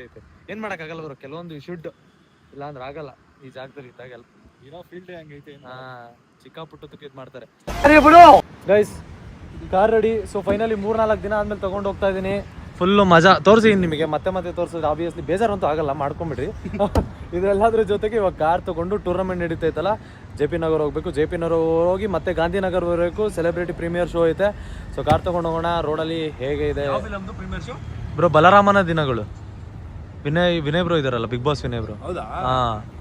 ಐತೆ. ಏನ್ ಮಾಡಕ್ ಆಗಲ್ಲ ಬ್ರೋ, ಕೆಲವೊಂದು ಶುಡ್ ಇಲ್ಲ ಅಂದ್ರೆ ಆಗಲ್ಲ. ಈ ಜಾಗದಲ್ಲಿ ಇದ್ದಾಗಲ್ಲ ಇರೋ ಫೀಲ್ಡ್ ಹಂಗೈತೆ. ಚಿಕ್ಕ ಪುಟ್ಟದಕ್ಕೆ ಇದ್ ಮಾಡ್ತಾರೆ. Guys car ready. So finally 3-4 ದಿನ ಆದ್ಮೇಲೆ ತಗೊಂಡು ಹೋಗ್ತಾ ಇದೀನಿ. ಫುಲ್ಲು ಮಜಾ ತೋರಿಸಿ ನಿಮಗೆ, ಮತ್ತೆ ತೋರಿಸೋದು ಆಬ್ವಿಯಸ್ಲಿ ಬೇಜಾರಂತೂ ಆಗಲ್ಲ, ಮಾಡ್ಕೊಂಬಿಡ್ರಿ. ಇದೆಲ್ಲದ್ರ ಜೊತೆಗೆ ಇವಾಗ ಕಾರ್ ತಗೊಂಡು ಟೂರ್ನಮೆಂಟ್ ನಡೀತೈತಲ್ಲ, JP ನಗರ್ ಹೋಗ್ಬೇಕು. JP ನಗರ್ ಹೋಗಿ ಮತ್ತೆ ಗಾಂಧಿನಗರ್ ಬರಬೇಕು. ಸೆಲೆಬ್ರಿಟಿ ಪ್ರೀಮಿಯರ್ ಶೋ ಐತೆ. ಸೊ ಕಾರ್ ತಗೊಂಡು ಹೋಗೋಣ. ರೋಡಲ್ಲಿ ಹೇಗೆ ಇದೆ ಪ್ರೀಮಿಯರ್ ಶೋ ಬ್ರೋ? ಬಲರಾಮನ ದಿನಗಳು. ವಿನಯ್ ಬ್ರೋ ಇದಾರಲ್ಲ, ಬಿಗ್ ಬಾಸ್ ವಿನಯ್ ಬ್ರೋ. ಹೌದಾ? ಹಾ,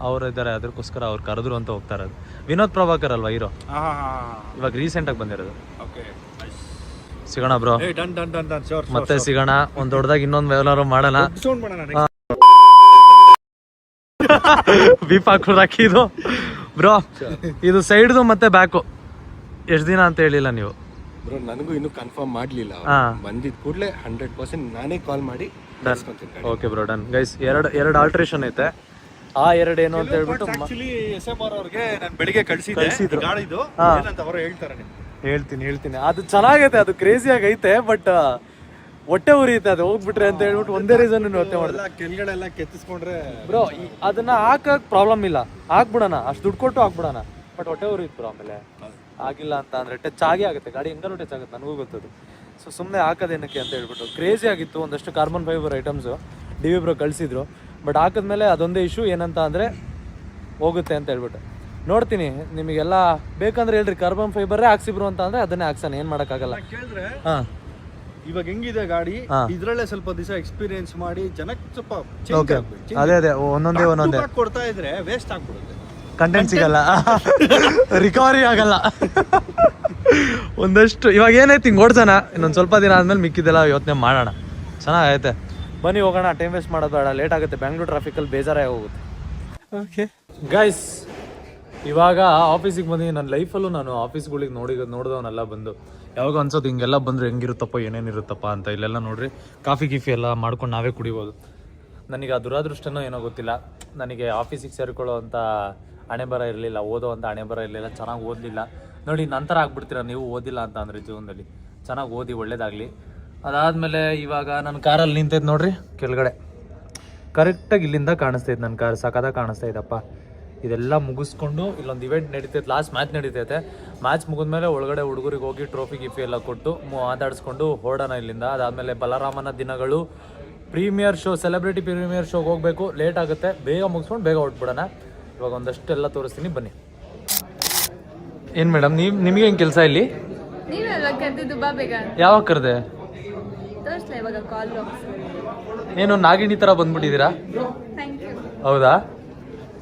ಅವ್ರು ಇದ್ದಾರೆ. ಅದಕ್ಕೋಸ್ಕರ ಅವ್ರು ಕರೆದ್ರು ಅಂತ ಹೋಗ್ತಾ ಇರೋದು. ವಿನೋದ್ ಪ್ರಭಾಕರ್ ಅಲ್ವಾ ಹೀರೋ, ಇವಾಗ ರೀಸೆಂಟ್ ಆಗಿ ಬಂದಿರೋದು. ಸಿಗೋಣ ಬ್ರೋ, ಮತ್ತೆ ಸಿಗೋಣ. ಒಂದ್ ದೊಡ್ಡದಾಗಿ ಇನ್ನೊಂದು ವ್ಯವಹಾರ ಮಾಡೋಣ. ಬೀಪ್ ಹಾಕಿದ್ದು ಬ್ರೋ. ಇದು ಸೈಡ್ದು ಮತ್ತೆ ಬ್ಯಾಕು ಎಷ್ಟ್ ದಿನ ಅಂತ ಹೇಳಿಲ್ಲ ನೀವು ಬ್ರೋ. ನನಗೂ ಇನ್ನು ಕನ್ಫರ್ಮ್ ಮಾಡ್ಲಿಲ್ಲ. ಬಂದಿದ್ ಕೂಡಲೇ 100% ನಾನೇ ಕಾಲ್ ಮಾಡಿ ಓಕೆ ಬ್ರೋ, ಡನ್. ಗೈಸ್ ಎರಡು ಆಲ್ಟ್ರೇಷನ್ ಐತೆ. ಆ ಎರಡು ಏನು ಅಂತ ಹೇಳ್ಬಿಟ್ಟು ಆಕ್ಚುಲಿ SMR ಅವ್ರಿಗೆ ನಾನು ಬೆಳಿಗ್ಗೆ ಕಳ್ಸಿದ್ರು ಗಾಡಿದು. ಏನಂತ ಅವರು ಹೇಳ್ತಾರೆ ನಿಮ್ಗೆ? ಹೇಳ್ತೀನಿ. ಅದು ಚೆನ್ನಾಗೈತೆ, ಅದು ಕ್ರೇಜಿ ಆಗೈತೆ. ಬಟ್ ಹೊಟ್ಟೆ ಉರಿಯುತ್ತೆ ಅದು ಹೋಗ್ಬಿಟ್ರೆ ಅಂತ ಹೇಳ್ಬಿಟ್ಟು ಒಂದೇ ರೀಸನ್ ಹೊಟ್ಟೆ ಮಾಡಿದ್ರೆ ಕೆಳಗಡೆ ಎಲ್ಲ ಕೆತ್ತಿಸ್ಕೊಂಡ್ರೆ ಬ್ರೋ. ಅದನ್ನ ಹಾಕಕ್ ಪ್ರಾಬ್ಲಮ್ ಇಲ್ಲ, ಹಾಕ್ಬಿಡೋಣ, ಅಷ್ಟು ದುಡ್ಡು ಕೊಟ್ಟು ಹಾಕ್ಬಿಡೋಣ. ಬಟ್ ಹೊಟ್ಟೆ ಉರಿಯುತ್ತೆ ಬ್ರೋ. ಆಮೇಲೆ ಆಗಿಲ್ಲ ಅಂತ ಅಂದ್ರೆ ಟಚ್ ಆಗುತ್ತೆ ಗಾಡಿ, ಹೆಂಗಾರು ಟಚ್ ಆಗುತ್ತೆ, ನನಗೂ ಗೊತ್ತದು. ಸೊ ಸುಮ್ಮನೆ ಹಾಕೋದೇನಕ್ಕೆ ಅಂತ ಹೇಳ್ಬಿಟ್ಟು ಕ್ರೇಜಿ ಆಗಿತ್ತು. ಒಂದಷ್ಟು carbon fibre items DV bro ಕಳಿಸಿದ್ರು. ಬಟ್ ಹಾಕಿದ್ಮೇಲೆ ಅದೊಂದೇ ಇಶ್ಯೂ ಏನಂತ ಅಂದರೆ ಹೋಗುತ್ತೆ ಅಂತ ಹೇಳ್ಬಿಟ್ಟು ನೋಡ್ತೀನಿ. ನಿಮಗೆಲ್ಲ ಬೇಕಂದ್ರೆ ಹೇಳ್ರಿ, ಕಾರ್ಬನ್ ಫೈಬರೇ ಹಾಕ್ಸಿಬ್ರು ಅಂತ ಅಂದರೆ ಅದನ್ನೇ ಹಾಕ್ಸಾನೆ, ಏನು ಮಾಡೋಕ್ಕಾಗಲ್ಲ. ಕೇಳಿದ್ರೆ ಹಾಂ, ಇವಾಗ ಹೆಂಗಿದೆ ಗಾಡಿ, ಇದ್ರಲ್ಲೇ ಸ್ವಲ್ಪ ದಿವಸ ಎಕ್ಸ್ಪೀರಿಯನ್ಸ್ ಮಾಡಿ ಜನಕ್ಕೆ ಸ್ವಲ್ಪ ಓಕೆ. ಅದೇ ಒಂದೊಂದೇ ಕೊಡ್ತಾ ಇದ್ರೆ ವೇಸ್ಟ್ ಆಗ್ಬಿಡುತ್ತೆ, ಕಂಟೆಂಟ್ ಸಿಗಲ್ಲ, ರಿಕವರಿ ಆಗಲ್ಲ. ಒಂದಷ್ಟು ಇವಾಗ ಏನೈತಿ ಹಿಂಗೆ ಓಡ್ಸೋಣ, ಇನ್ನೊಂದು ಸ್ವಲ್ಪ ದಿನ ಆದ್ಮೇಲೆ ಮಿಕ್ಕಿದೆಲ್ಲ ಯೋಚನೆ ಮಾಡೋಣ. ಚೆನ್ನಾಗೈತೆ, ಬನ್ನಿ ಹೋಗೋಣ. ಟೈಮ್ ವೇಸ್ಟ್ ಮಾಡೋದು ಬೇಡ, ಲೇಟ್ ಆಗುತ್ತೆ. ಬೆಂಗಳೂರು ಟ್ರಾಫಿಕಲ್ಲಿ ಬೇಜಾರೇ ಹೋಗುತ್ತೆ. ಓಕೆ ಗೈಸ್, ಇವಾಗ ಆಫೀಸಿಗೆ ಬಂದು ನನ್ನ ಲೈಫಲ್ಲೂ ನಾನು ಆಫೀಸ್ಗಳಿಗೆ ನೋಡಿದವನ್ನೆಲ್ಲ ಬಂದು ಯಾವಾಗ ಅನ್ಸೋದು ಹಿಂಗೆಲ್ಲ ಬಂದರೆ ಹೆಂಗಿರುತ್ತಪ್ಪ, ಏನೇನಿರುತ್ತಪ್ಪ ಅಂತ. ಇಲ್ಲೆಲ್ಲ ನೋಡ್ರಿ, ಕಾಫಿ ಎಲ್ಲ ಮಾಡ್ಕೊಂಡು ನಾವೇ ಕುಡಿಬೋದು. ನನಗೆ ಆ ದುರಾದೃಷ್ಟನೋ ಏನೋ ಗೊತ್ತಿಲ್ಲ, ನನಗೆ ಆಫೀಸಿಗೆ ಸೇರಿಕೊಳ್ಳೋ ಅಂಥ ಹಣೆ ಬರ ಇರಲಿಲ್ಲ, ಓದೋ ಅಂಥ ಹಣೆ ಬರ ಇರಲಿಲ್ಲ, ಚೆನ್ನಾಗಿ ಓದಲಿಲ್ಲ. ನೋಡಿ, ನಂತರ ಆಗ್ಬಿಡ್ತೀರ ನೀವು ಓದಿಲ್ಲ ಅಂತ ಅಂದರೆ ಜೀವನದಲ್ಲಿ. ಚೆನ್ನಾಗಿ ಓದಿ ಒಳ್ಳೇದಾಗಲಿ. ಅದಾದಮೇಲೆ ಇವಾಗ ನನ್ನ ಕಾರಲ್ಲಿ ನಿಂತೈತೆ ನೋಡ್ರಿ ಕೆಳಗಡೆ, ಕರೆಕ್ಟಾಗಿ ಇಲ್ಲಿಂದ ಕಾಣಿಸ್ತೈತೆ ನನ್ನ ಕಾರ್, ಸಖತ್ತಾಗಿ ಕಾಣಿಸ್ತೈತಪ್ಪ. ಇದೆಲ್ಲ ಮುಗಿಸ್ಕೊಂಡು ಇಲ್ಲೊಂದು ಇವೆಂಟ್ ನಡೀತೈತೆ, ಲಾಸ್ಟ್ ಮ್ಯಾಚ್ ನಡೀತೈತೆ. ಮ್ಯಾಚ್ ಮುಗಿದ್ಮೇಲೆ ಒಳಗಡೆ ಹುಡುಗರಿಗೆ ಹೋಗಿ ಟ್ರೋಫಿ ಎಲ್ಲ ಕೊಟ್ಟು ಮಾತಾಡಿಸ್ಕೊಂಡು ಹೊರಡೋಣ ಇಲ್ಲಿಂದ. ಅದಾದಮೇಲೆ ಬಲರಾಮನ ದಿನಗಳು ಪ್ರೀಮಿಯರ್ ಶೋ, ಸೆಲೆಬ್ರಿಟಿ ಪ್ರೀಮಿಯರ್ ಶೋಗೆ ಹೋಗಬೇಕು. ಲೇಟ್ ಆಗುತ್ತೆ, ಬೇಗ ಮುಗಿಸ್ಕೊಂಡು ಬೇಗ ಹೊರಟ್ಬಿಡೋಣ. ಇವಾಗ ಒಂದಷ್ಟು ಎಲ್ಲ ತೋರಿಸ್ತೀನಿ, ಬನ್ನಿ. ಏನು ಮೇಡಮ್, ನಿಮಗೆ ಏನು ಕೆಲಸ ಇಲ್ಲಿ? ಯಾವಾಗ ಕರೆದೆ? ಏನು ನಾಗಿಣಿ ಥರ ಬಂದ್ಬಿಟ್ಟಿದ್ದೀರಾ? ಹೌದಾ?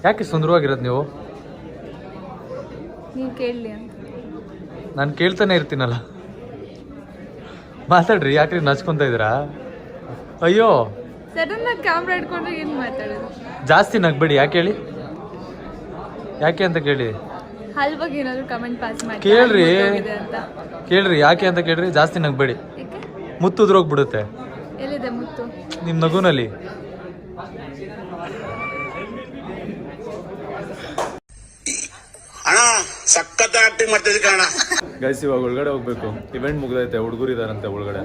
ಯಾಕೆ ಸುಂದರವಾಗಿರೋದು ನೀವು? ನಾನು ಕೇಳ್ತಾನೆ ಇರ್ತೀನಲ್ಲ. ಮಾತಾಡ್ರಿ, ಯಾಕ್ರಿ ನಚ್ಕೊಂತ ಇದ್ದೀರಾ? ಅಯ್ಯೋ, ಜಾಸ್ತಿ ನಗ್ಬೇಡಿ. ಯಾಕೆ ಹೇಳಿ, ಯಾಕೆ ಅಂತ ಕೇಳಿ. ಕೇಳ್ರಿ ಯಾಕೆ ಅಂತ ಕೇಳ್ರಿ, ಜಾಸ್ತಿ ನಗ್ಬೇಡಿ. ಮುತ್ತು ಉದ್ರೋಗ್ಬಿಡುತ್ತೆ ನಿಮ್ಮ ನಗುನಲ್ಲಿ. ಗೈಸ್, ಇವಾಗ ಒಳಗಡೆ ಹೋಗ್ಬೇಕು. ಇವೆಂಟ್ ಮುಗ್ದೈತೆ, ಹುಡುಗರು ಇದಾರಂತೆ ಒಳಗಡೆ.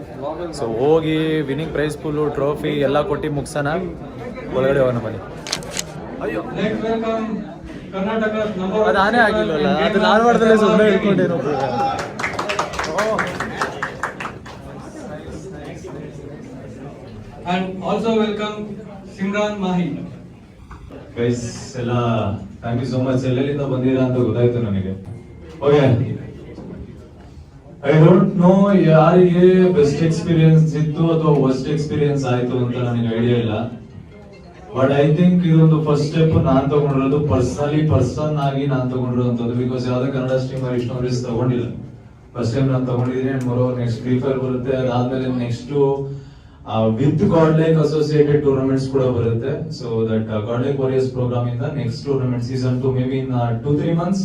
ಸೊ ಹೋಗಿ ವಿನ್ನಿಂಗ್ ಪ್ರೈಸ್ ಫುಲ್ಲು ಟ್ರೋಫಿ ಎಲ್ಲ ಕೊಟ್ಟು ಮುಗ್ಸೋಣ. ಒಳಗಡೆ ಹೋಗೋಣ ಬನ್ನಿ. ಅಯ್ಯೋ, ಅದು ಆನೇ ಆಗಿಲ್ವಲ್ಲ, ಅದು ಧಾರವಾಡದಲ್ಲೇ ಸುಮ್ಮನೆ ಹೇಳ್ಕೊಂಡೇನೋ. And also welcome Simran Mahi. Guys, ಎಲ್ಲ ಥ್ಯಾಂಕ್ ಯು ಸೋ ಮಚ್. ಎಲ್ಲೆಲ್ಲಿಂದ ಬಂದಿರಾ ಅಂತ ಗೊತ್ತಾಯ್ತು ನನಗೆ. ಓಕೆ, ಐ ಡೋಂಟ್ ನೋ ಯಾರಿಗೆ ಬೆಸ್ಟ್ ಎಕ್ಸ್ಪೀರಿಯನ್ಸ್ ಇತ್ತು ಅಥವಾ ವರ್ಸ್ಟ್ ಎಕ್ಸ್ಪೀರಿಯನ್ಸ್ ಆಯ್ತು ಅಂತ ನನಗೆ ಐಡಿಯಾ ಇಲ್ಲ. ಬಟ್ ಐ ಥಿಂಕ್ ಇದೊಂದು ಫಸ್ಟ್ ಸ್ಟೆಪ್ ನಾನ್ ತಗೊಂಡಿರೋದು, ಪರ್ಸನ್ ಆಗಿ ನಾನ್ ತಗೊಂಡಿರೋದು. ಬಿಕಾಸ್ ಯಾವ್ದೇ ಕನ್ನಡ ಸ್ಟ್ರೀಮರ್ ಇಷ್ಟೊಂದು ರಿಸ್ಕ್ ತಗೊಂಡಿಲ್ಲ. ಫಸ್ಟ್ ಟೈಮ್ ನಾನು ತಗೊಂಡಿದ್ದೀನಿ. ಅಂಡ್ ಮೊರೋವರ್ ನೆಕ್ಸ್ಟ್ ಫ್ರೀ ಫೈರ್ ಬರುತ್ತೆ, ಅದಾದ್ಮೇಲೆ next with god like associated tournaments ಕೂಡ ಬರುತ್ತೆ. So that god like warriors program ಇಂದ next tournament season 2 maybe in 2-3 months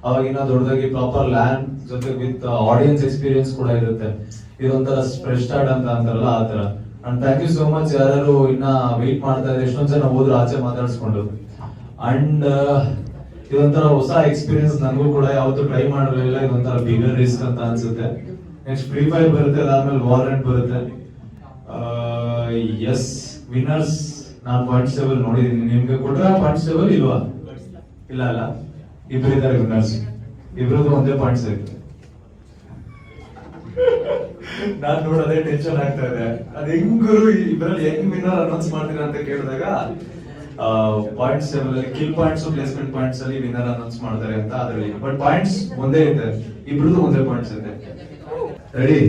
ಅವಾಗಿನ ದೊಡ್ಡದಾಗಿ ಪ್ರಾಪರ್ ಲ್ಯಾಂಡ್ ಜೊತೆ ವಿತ್ ಆಡಿಯನ್ಸ್ ಎಕ್ಸ್ಪೀರಿಯನ್ಸ್ ಕೂಡ ಇರುತ್ತೆ. ಇದೊಂಥರ ಫ್ರೆಶ್ ಸ್ಟಾರ್ಟ್ ಅಂತ ಅಂತಾರಲ್ಲ ಆ ತರ. And thank you so much ಯಾರು ಇನ್ನ ವೇಟ್ ಮಾಡ್ತಾ ಇದ್ದಾರೆ. ಎಷ್ಟೊಂದ್ ಜನ ಹೋದ್ರು ಆಚೆ ಮಾತಾಡಿಸ್ಕೊಂಡು. ಅಂಡ್ ಇದೊಂಥರ ಹೊಸ ಎಕ್ಸ್ಪೀರಿಯನ್ಸ್, ನನಗೂ ಕೂಡ ಯಾವತ್ತೂ ಟ್ರೈ ಮಾಡಿರಲಿಲ್ಲ. ಇದೊಂಥರ ಬಿಗರ್ ರಿಸ್ಕ್ ಅಂತ ಅನ್ಸುತ್ತೆ. ನೆಕ್ಸ್ಟ್ ಫ್ರೀ ಫೈರ್ ಬರುತ್ತೆ, ಅದಾದ್ಮೇಲೆ ವಾರೆಂಟ್ ಬರುತ್ತೆ. ಎಸ್ ವಿನ್ನರ್ಸ್ ನಾನು ಪಾಯಿಂಟ್ಸ್ ಟೇಬಲ್ ನೋಡಿದೀನಿ. ನಿಮ್ಗೆ ಕೊಟ್ರ ಪಾಯಿಂಟ್ಸ್ ಟೇಬಲ್ ಇಲ್ವಾ? ಇಲ್ಲ ಅಲ್ಲ, ಇಬ್ರು ಇದ್ದಾರೆ ವಿನ್ನರ್ಸ್, ಇಬ್ರದ್ದು ಒಂದೇ ಪಾಯಿಂಟ್ಸ್ ಐತೆ. ನಾನ್ ನೋಡೋದೇ ಟೆನ್ಷನ್ ಆಗ್ತಾ ಇದೆ. ಅದ್ ಹೆಂಗರು ಇಬ್ರಲ್ಲಿ ಹೆಂಗ್ ವಿನ್ನರ್ ಅನೌನ್ಸ್ ಮಾಡ್ತೀರಾ ಅಂತ ಕೇಳಿದಾಗ ಪಾಯಿಂಟ್ಸ್ ಟೇಬಲ್ ಅಲ್ಲಿ ಕಿಲ್ ಪಾಯಿಂಟ್ಸ್ ಪ್ಲೇಸ್ಮೆಂಟ್ ಪಾಯಿಂಟ್ಸ್ ಅಲ್ಲಿ ವಿನ್ನರ್ ಅನೌನ್ಸ್ ಮಾಡ್ತಾರೆ ಅಂತ ಅದ್ರಲ್ಲಿ. ಬಟ್ ಪಾಯಿಂಟ್ಸ್ ಒಂದೇ ಇದೆ, ಇಬ್ರದ್ದು ಒಂದೇ ಪಾಯಿಂಟ್ಸ್ ಇದೆ. ರೆಡಿ?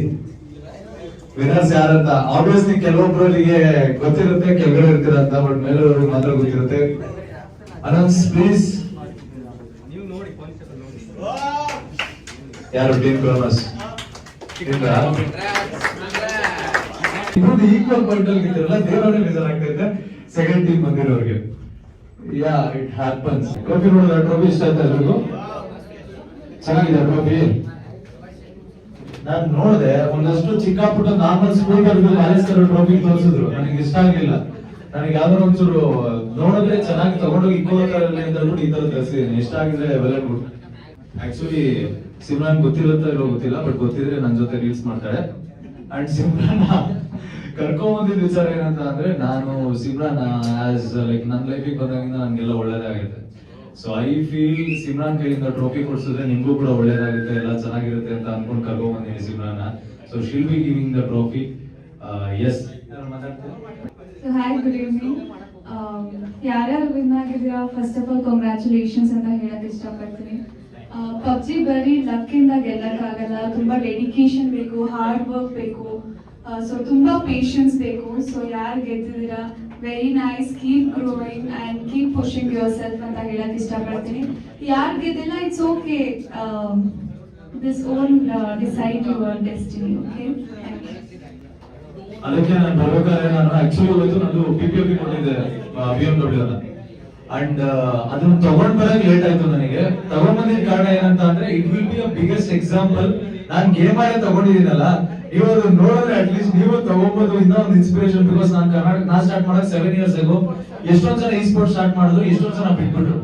ವಿನ್ನರ್ಸ್ ಯಾರಂತ ಆಬ್ವಿಯಸ್ಲಿ ಕೆಲವೊಬ್ಬರಿಗೆ ಗೊತ್ತಿರುತ್ತೆ, ಕೆಳಗಡೆ ಇರ್ತೀರಂತ, ಬಟ್ ಮೇಲವ್ರಿಗೆ ಮಾತ್ರ ಗೊತ್ತಿರುತ್ತೆ. Announce please. ಯಾರು? ಟೀಮ್ ಕ್ರೋನಸ್ ಈಕ್ವಲ್ ಪಾಯಿಂಟ್ ಅಲ್ಲಿ ಗೆದ್ದಿರಲ್ಲ, ದೇವರೇ ಬೇಜಾರಾಗ್ತೈತೆ ಸೆಕೆಂಡ್ ಟೀಮ್ ಬಂದಿರೋರಿಗೆ. Yeah it happens. ಟ್ರೋಫಿ ನೋಡಿದ್ರೆ ಟ್ರೋಫಿ ಇಷ್ಟ ಆಯ್ತಾ ಎಲ್ರಿಗೂ? ಚೆನ್ನಾಗಿದೆ ಟ್ರೋಫಿ. ನಾನ್ ನೋಡಿದೆ ಒಂದಷ್ಟು ಚಿಕ್ಕ ಪುಟ್ಟ ನಾರ್ಮಲ್ ಸ್ಕೂಲ್ ಕಾಲೇಜ್ ತರ ಟ್ರೋಫಿ ತೋರಿಸಿದ್ರು, ನನಗೆ ಇಷ್ಟ ಆಗ್ಲಿಲ್ಲ. ನನಗೆ ಯಾವ್ದಾರು ಒಂಚೂರು ನೋಡಿದ್ರೆ ಚೆನ್ನಾಗಿ ತಗೊಂಡೋಗಿ ಇಕ್ಕೋಬಿಟ್ಟು ಈ ತರ ತರಿಸಿದ್ದೀನಿ. ಇಷ್ಟ ಆಗಿದ್ರೆ ವೆಲ್ ಗುಡ್. ಆಕ್ಚುಲಿ ಸಿಮ್ರಾನ್ ಗೊತ್ತಿರುತ್ತಾ ಇರೋ ಗೊತ್ತಿಲ್ಲ, ಬಟ್ ಗೊತ್ತಿದ್ರೆ ನನ್ನ ಜೊತೆ ರೀಲ್ಸ್ ಮಾಡ್ತಾಳೆ. ಅಂಡ್ ಸಿಮ್ರಾನ್ ಕರ್ಕೊಂಡ್ ಬಂದಿದ್ದ ವಿಚಾರ ಏನಂತ ಅಂದ್ರೆ, ನಾನು ಸಿಮ್ರಾನ್ ಆಸ್ ಲೈಕ್ ನನ್ನ ಲೈಫಿಗೆ ಬಂದಾಗಿಂದ ನನ್ಗೆಲ್ಲ ಒಳ್ಳೇದಾಗುತ್ತೆ. ಸೊ ಐ ಫೀಲ್ ಸಿಮ್ರಾನ್ ಕೈಯಿಂದ ಟ್ರೋಫಿ ಕೊಡ್ಸಿದ್ರೆ ನಿಮ್ಗೂ ಕೂಡ ಒಳ್ಳೇದಾಗುತ್ತೆ, ಎಲ್ಲ ಚೆನ್ನಾಗಿರುತ್ತೆ ಅಂತ ಅನ್ಕೊಂಡು ಕರ್ಕೊಂಡ್ ಬಂದಿದ್ದೀನಿ Simran. So shall be giving the trophy. Yes hi, good evening. ಯಾರ್ಯಾರು ವಿನ್ ಆಗಿದ್ದೀರಾ, ಫಸ್ಟ್ ಆಫ್ ಆಲ್ ಕಂಗ್ರ್ಯಾಚುಲೇಷನ್ಸ್ ಅಂತ ಹೇಳಕ್ ಇಷ್ಟಪಡ್ತೀನಿ. ಪಬ್ಜಿ ಬರೀ ಲಕ್ ಇಂದ ಗೆಲ್ಲಕ್ಕಾಗಲ್ಲ, ತುಂಬಾ ಡೆಡಿಕೇಶನ್ ಬೇಕು, ಹಾರ್ಡ್ ವರ್ಕ್ ಬೇಕು, ಸೊ ತುಂಬಾ ಪೇಷನ್ಸ್ ಬೇಕು. ಸೊ ಯಾರು ಗೆದ್ದಿದ್ದೀರಾ, very nice, keep growing and keep pushing yourself ಅಂತ ಹೇಳಕ್ ಇಷ್ಟಪಡ್ತೀನಿ. ಯಾರು ಗೆದ್ದಿಲ್ಲ, it's okay, this own decide your destiny. Okay, thank you. ಅದಕ್ಕೆ ನಾನು ಬರ್ಬೇಕಾದ್ರೆ ನಾನು ಆಕ್ಚುಲಿ ಇವತ್ತು ನಂದು PPF ಕೊಟ್ಟಿದ್ದೆ BMW ಅನ್ನ. ಅಂಡ್ ಅದನ್ನ ತಗೊಂಡ್ ಬರಕ್ ಲೇಟ್ ಆಯ್ತು ನನಗೆ. ತಗೊಂಡ್ ಬಂದಿದ್ದ ಕಾರಣ ಏನಂತ ಅಂದ್ರೆ, it will be a biggest example. ನಾನ್ ಗೇಮ್ ಆಡೇ ತಗೊಂಡಿದ್ದೀನಲ್ಲ, ನೀವು ನೋಡಿದ್ರೆ ಅಟ್ಲೀಸ್ಟ್ ನೀವು ತಗೋಬಹುದು, ಇನ್ನೂ ಒಂದು ಇನ್ಸ್ಪಿರೇಷನ್. ಬಿಕಾಸ್ ನಾನ್ ಸ್ಟಾರ್ಟ್ ಮಾಡಕ್ 7 years ago ಎಷ್ಟೊಂದ್ ಜನ ಈ ಸ್ಪೋರ್ಟ್ ಸ್ಟಾರ್ಟ್ ಮಾಡಿದ್ರು, ಎಷ್ಟೊಂದ್ ಜನ ಬಿಟ್ಬಿಟ್ರು.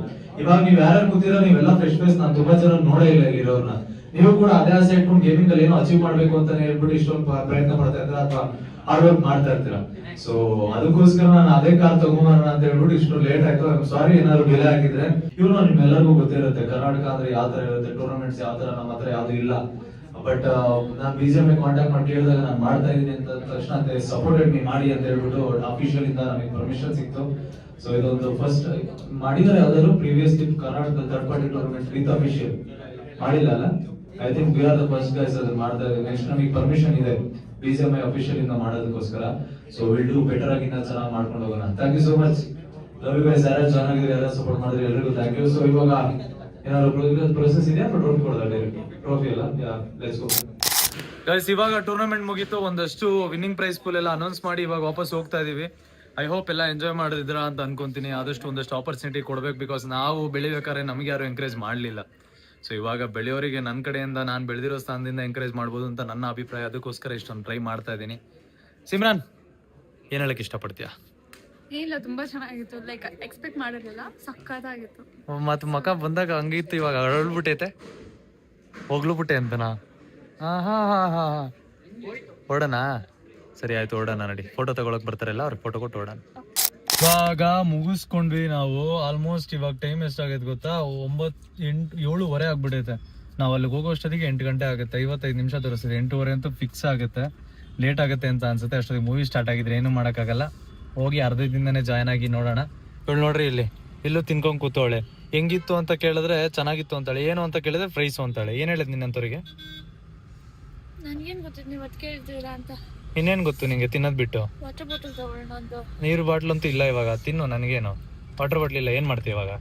ಇವಾಗ ನೀವ್ ಯಾರು ಕೂತಿರೋ, ನೀವೆಲ್ಲ ಫ್ರೆಶ್ ಫೇಸ್. ನಾನು ತುಂಬಾ ಜನ ನೋಡೇ ಇಲ್ಲ ಇಲ್ಲಿರೋರ್ನ. ನೀವು ಕೂಡ ಅದೇ ಆಸೆ ಇಟ್ಕೊಂಡು ಗೇಮಿಂಗ್ ಅಲ್ಲಿ ಏನೋ ಅಚೀವ್ ಮಾಡ್ಬೇಕು ಅಂತ ಹೇಳ್ಬಿಟ್ಟು ಇಷ್ಟೊಂದು ಪ್ರಯತ್ನ ಮಾಡ್ತಾ ಇರ್ತೀರಾ ಅಥವಾ ಹಾರ್ಡ್ ವರ್ಕ್ ಮಾಡ್ತಾ ಇರ್ತೀರಾ. ಸೊ ಅದಕ್ಕೋಸ್ಕರ ನಾನು ಅದೇ ಕಾರ್ ತಗೊಂಬರೋಣ ಅಂತ ಹೇಳ್ಬಿಟ್ಟು ಇಷ್ಟು ಲೇಟ್ ಆಯ್ತು. ಸಾರಿ ಏನಾದ್ರು ಡಿಲೇ ಆಗಿದ್ರೆ. ಇವ್ರು ನಿಮ್ಮೆಲ್ಲರಿಗೂ ಗೊತ್ತಿರುತ್ತೆ ಕರ್ನಾಟಕ ಅಂದ್ರೆ ಯಾವ ತರ ಇರುತ್ತೆ, ಟೂರ್ನಮೆಂಟ್ಸ್ ಯಾವ ತರ, ನಮ್ಮ ಹತ್ರ ಯಾವ್ದು ಇಲ್ಲ. ಬಟ್ ನಾನು BGMI ಕಾಂಟ್ಯಾಕ್ಟ್ ಮಾಡಿ ಕೇಳಿದಾಗ ನಾನು ಮಾಡ್ತಾ ಇದೀನಿ ಅಂತ ತಕ್ಷಣ ಸಪೋರ್ಟೆಡ್ ಮೀ ಮಾಡಿ ಅಂತ ಹೇಳ್ಬಿಟ್ಟು ಅಫಿಷಿಯಲ್ ಇಂದ ನಮಗೆ ಪರ್ಮಿಷನ್ ಸಿಕ್ತು. ಸೊ ಇದೊಂದು ಫಸ್ಟ್ ಮಾಡಿದರೆ ಯಾವ್ದಾದ್ರು previous Karnataka third party tournament with official ಮಾಡಿಲ್ಲ ಅಲ್ಲ. I think we are the first guys ಅದನ್ನ ಮಾಡ್ತಾ ಇದ್ದೀವಿ. ನೆಕ್ಸ್ಟ್ ನಮಗೆ ಪರ್ಮಿಷನ್ ಇದೆ BGMI ಅಫಿಷಿಯಲ್ ಇಂದ ಮಾಡೋದಕ್ಕೋಸ್ಕರ. ಸೊ ವಿಲ್ ಡೂ ಬೆಟರ್ ಆಗಿ ನಾವು ಚೆನ್ನಾಗಿ ಮಾಡ್ಕೊಂಡು ಹೋಗೋಣ. Thank you so much. Love you guys. ಯಾರು ಚೆನ್ನಾಗಿದ್ರೆ ಎಲ್ಲ ಸಪೋರ್ಟ್ ಮಾಡಿದ್ರೆ ಎಲ್ರಿಗೂ ಥ್ಯಾಂಕ್ ಯು. ಸೊ ಇವಾಗ ಏನಾದ್ರು ಪ್ರೊಸೆಸ್ ಇದೆಯಾ? ಟ್ರೋಫಿ ಕೊಡೋದಾ? ಟ್ರೋಫಿ ಅಲ್ಲ, ಲೆಟ್ಸ್ ಗೋ ಗೈಸ್. ಇವಾಗ ಟೂರ್ನಮೆಂಟ್ ಮುಗೀತು, ಒಂದಷ್ಟು ವಿನ್ನಿಂಗ್ ಪ್ರೈಸ್ ಪೂಲ್ ಎಲ್ಲ ಅನೌನ್ಸ್ ಮಾಡಿ ಇವಾಗ ವಾಪಸ್ ಹೋಗ್ತಾ ಇದೀವಿ. ಐ ಹೋಪ್ ಎಲ್ಲ ಎಂಜಾಯ್ ಮಾಡಿದ್ರ ಅಂತ ಅನ್ಕೊಂತೀನಿ. ಆದಷ್ಟು ಒಂದಷ್ಟು ಆಪರ್ಚುನಿಟಿ ಕೊಡ್ಬೇಕು. ಬಿಕಾಸ್ ನಾವು ಬೆಳಿಬೇಕಾದ್ರೆ ನಮಗೆ ಯಾರು ಎಂಕರೇಜ್ ಮಾಡಲಿಲ್ಲ. ಸೊ ಇವಾಗ ಬೆಳೆಯೋರಿಗೆ ನನ್ನ ಕಡೆಯಿಂದ ನಾನು ಬೆಳೆದಿರೋ ಸ್ಥಾನದಿಂದ ಎಂಕರೇಜ್ ಮಾಡ್ಬೋದು ಅಂತ ನನ್ನ ಅಭಿಪ್ರಾಯ. ಅದಕ್ಕೋಸ್ಕರ ಇಷ್ಟೊಂದು ಟ್ರೈ ಮಾಡ್ತಾ ಇದ್ದೀನಿ. ಸಿಮ್ರಾನ್, ಏನು ಹೇಳಕ್ಕೆ ಇಷ್ಟಪಡ್ತೀಯಾ? ಇಲ್ಲ, ತುಂಬಾ ಚೆನ್ನಾಗಿತ್ತು. ಲೈಕ್ ಎಕ್ಸ್ಪೆಕ್ಟ್ ಮಾಡಿರಲಿಲ್ಲ, ಸಕ್ಕತ್ತಾಗಿತ್ತು. ಮತ್ತು ಮಕ ಬಂದಾಗ ಹಂಗಿತ್ತು, ಇವಾಗ ಅರಳ್ಬಿಟ್ಟೈತೆ. ಹೋಗ್ಲುಬಿಟ್ಟೆ ಅಂತನಾ? ಹಾ ಹೊಡೋಣ. ಸರಿ ಆಯ್ತು, ಹೊಡೋಣ. ನಡಿ, ಫೋಟೋ ತಗೊಳಕ್ ಬರ್ತಾರಲ್ಲ, ಅವ್ರಿಗೆ ಫೋಟೋ ಕೊಟ್ಟು ಹೊಡೋಣ. ಇವಾಗ ಮುಗಿಸ್ಕೊಂಡ್ವಿ ನಾವು. ಆಲ್ಮೋಸ್ಟ್ ಇವಾಗ ಟೈಮ್ ಎಷ್ಟಾಗೈತೆ ಗೊತ್ತಾ? 7:30 ಆಗ್ಬಿಟ್ಟೈತೆ. ನಾವು ಅಲ್ಲಿಗೆ ಹೋಗೋಷ್ಟೊತ್ತಿಗೆ 8 ಗಂಟೆ ಆಗುತ್ತೆ. 55 ನಿಮಿಷ ತೋರಿಸ್ತಿದೆ. 8:30 ಅಂತೂ ಫಿಕ್ಸ್ ಆಗುತ್ತೆ. ಲೇಟ್ ಆಗುತ್ತೆ ಅಂತ ಅನ್ಸುತ್ತೆ. ಅಷ್ಟೊತ್ತಿಗೆ ಮೂವಿ ಸ್ಟಾರ್ಟ್ ಆಗಿದ್ರೆ ಏನು ಮಾಡೋಕ್ಕಾಗಲ್ಲ. ಹೋಗಿ ಅರ್ಧದಿಂದನೇ ಜಾಯ್ನ್ ಆಗಿ ನೋಡೋಣ. ಇವಳು ನೋಡ್ರಿ, ಇಲ್ಲೂ ತಿನ್ಕೊಂಡ್ ಕೂತವಳೆ. ಹೆಂಗಿತ್ತು ಅಂತ ಕೇಳಿದ್ರೆ ಚೆನ್ನಾಗಿತ್ತು ಅಂತಾಳೆ. ಏನು ಅಂತ ಕೇಳಿದ್ರೆ ಫ್ರೈಸು ಅಂತಾಳೆ. ಏನ್ ಹೇಳಿದ್ ನಿನ್ನಂತವ್ರಿಗೆ? ನನ್ಗೇನ್ ಗೊತ್ತಿತ್ತು ನೀವು ಅದ್ ಕೇಳ್ತೀರಾ ಅಂತ. ಇನ್ನೇನ್ ಗೊತ್ತು ನಿಂಗೆ ತಿನ್ನೋದ್ ಬಿಟ್ಟು? ವಾಟರ್ ಬಾಟಲ್ ತಗೊಳ್ಳೋಣ ಒಂದು. ನೀರು ಬಾಟ್ಲ್ ಅಂತೂ ಇಲ್ಲ ಇವಾಗ. ತಿನ್ನು, ನನಗೇನು ವಾಟರ್ ಬಾಟ್ಲ್ ಇಲ್ಲ. ಏನ್ ಮಾಡ್ತೀವಿ ಇವಾಗ?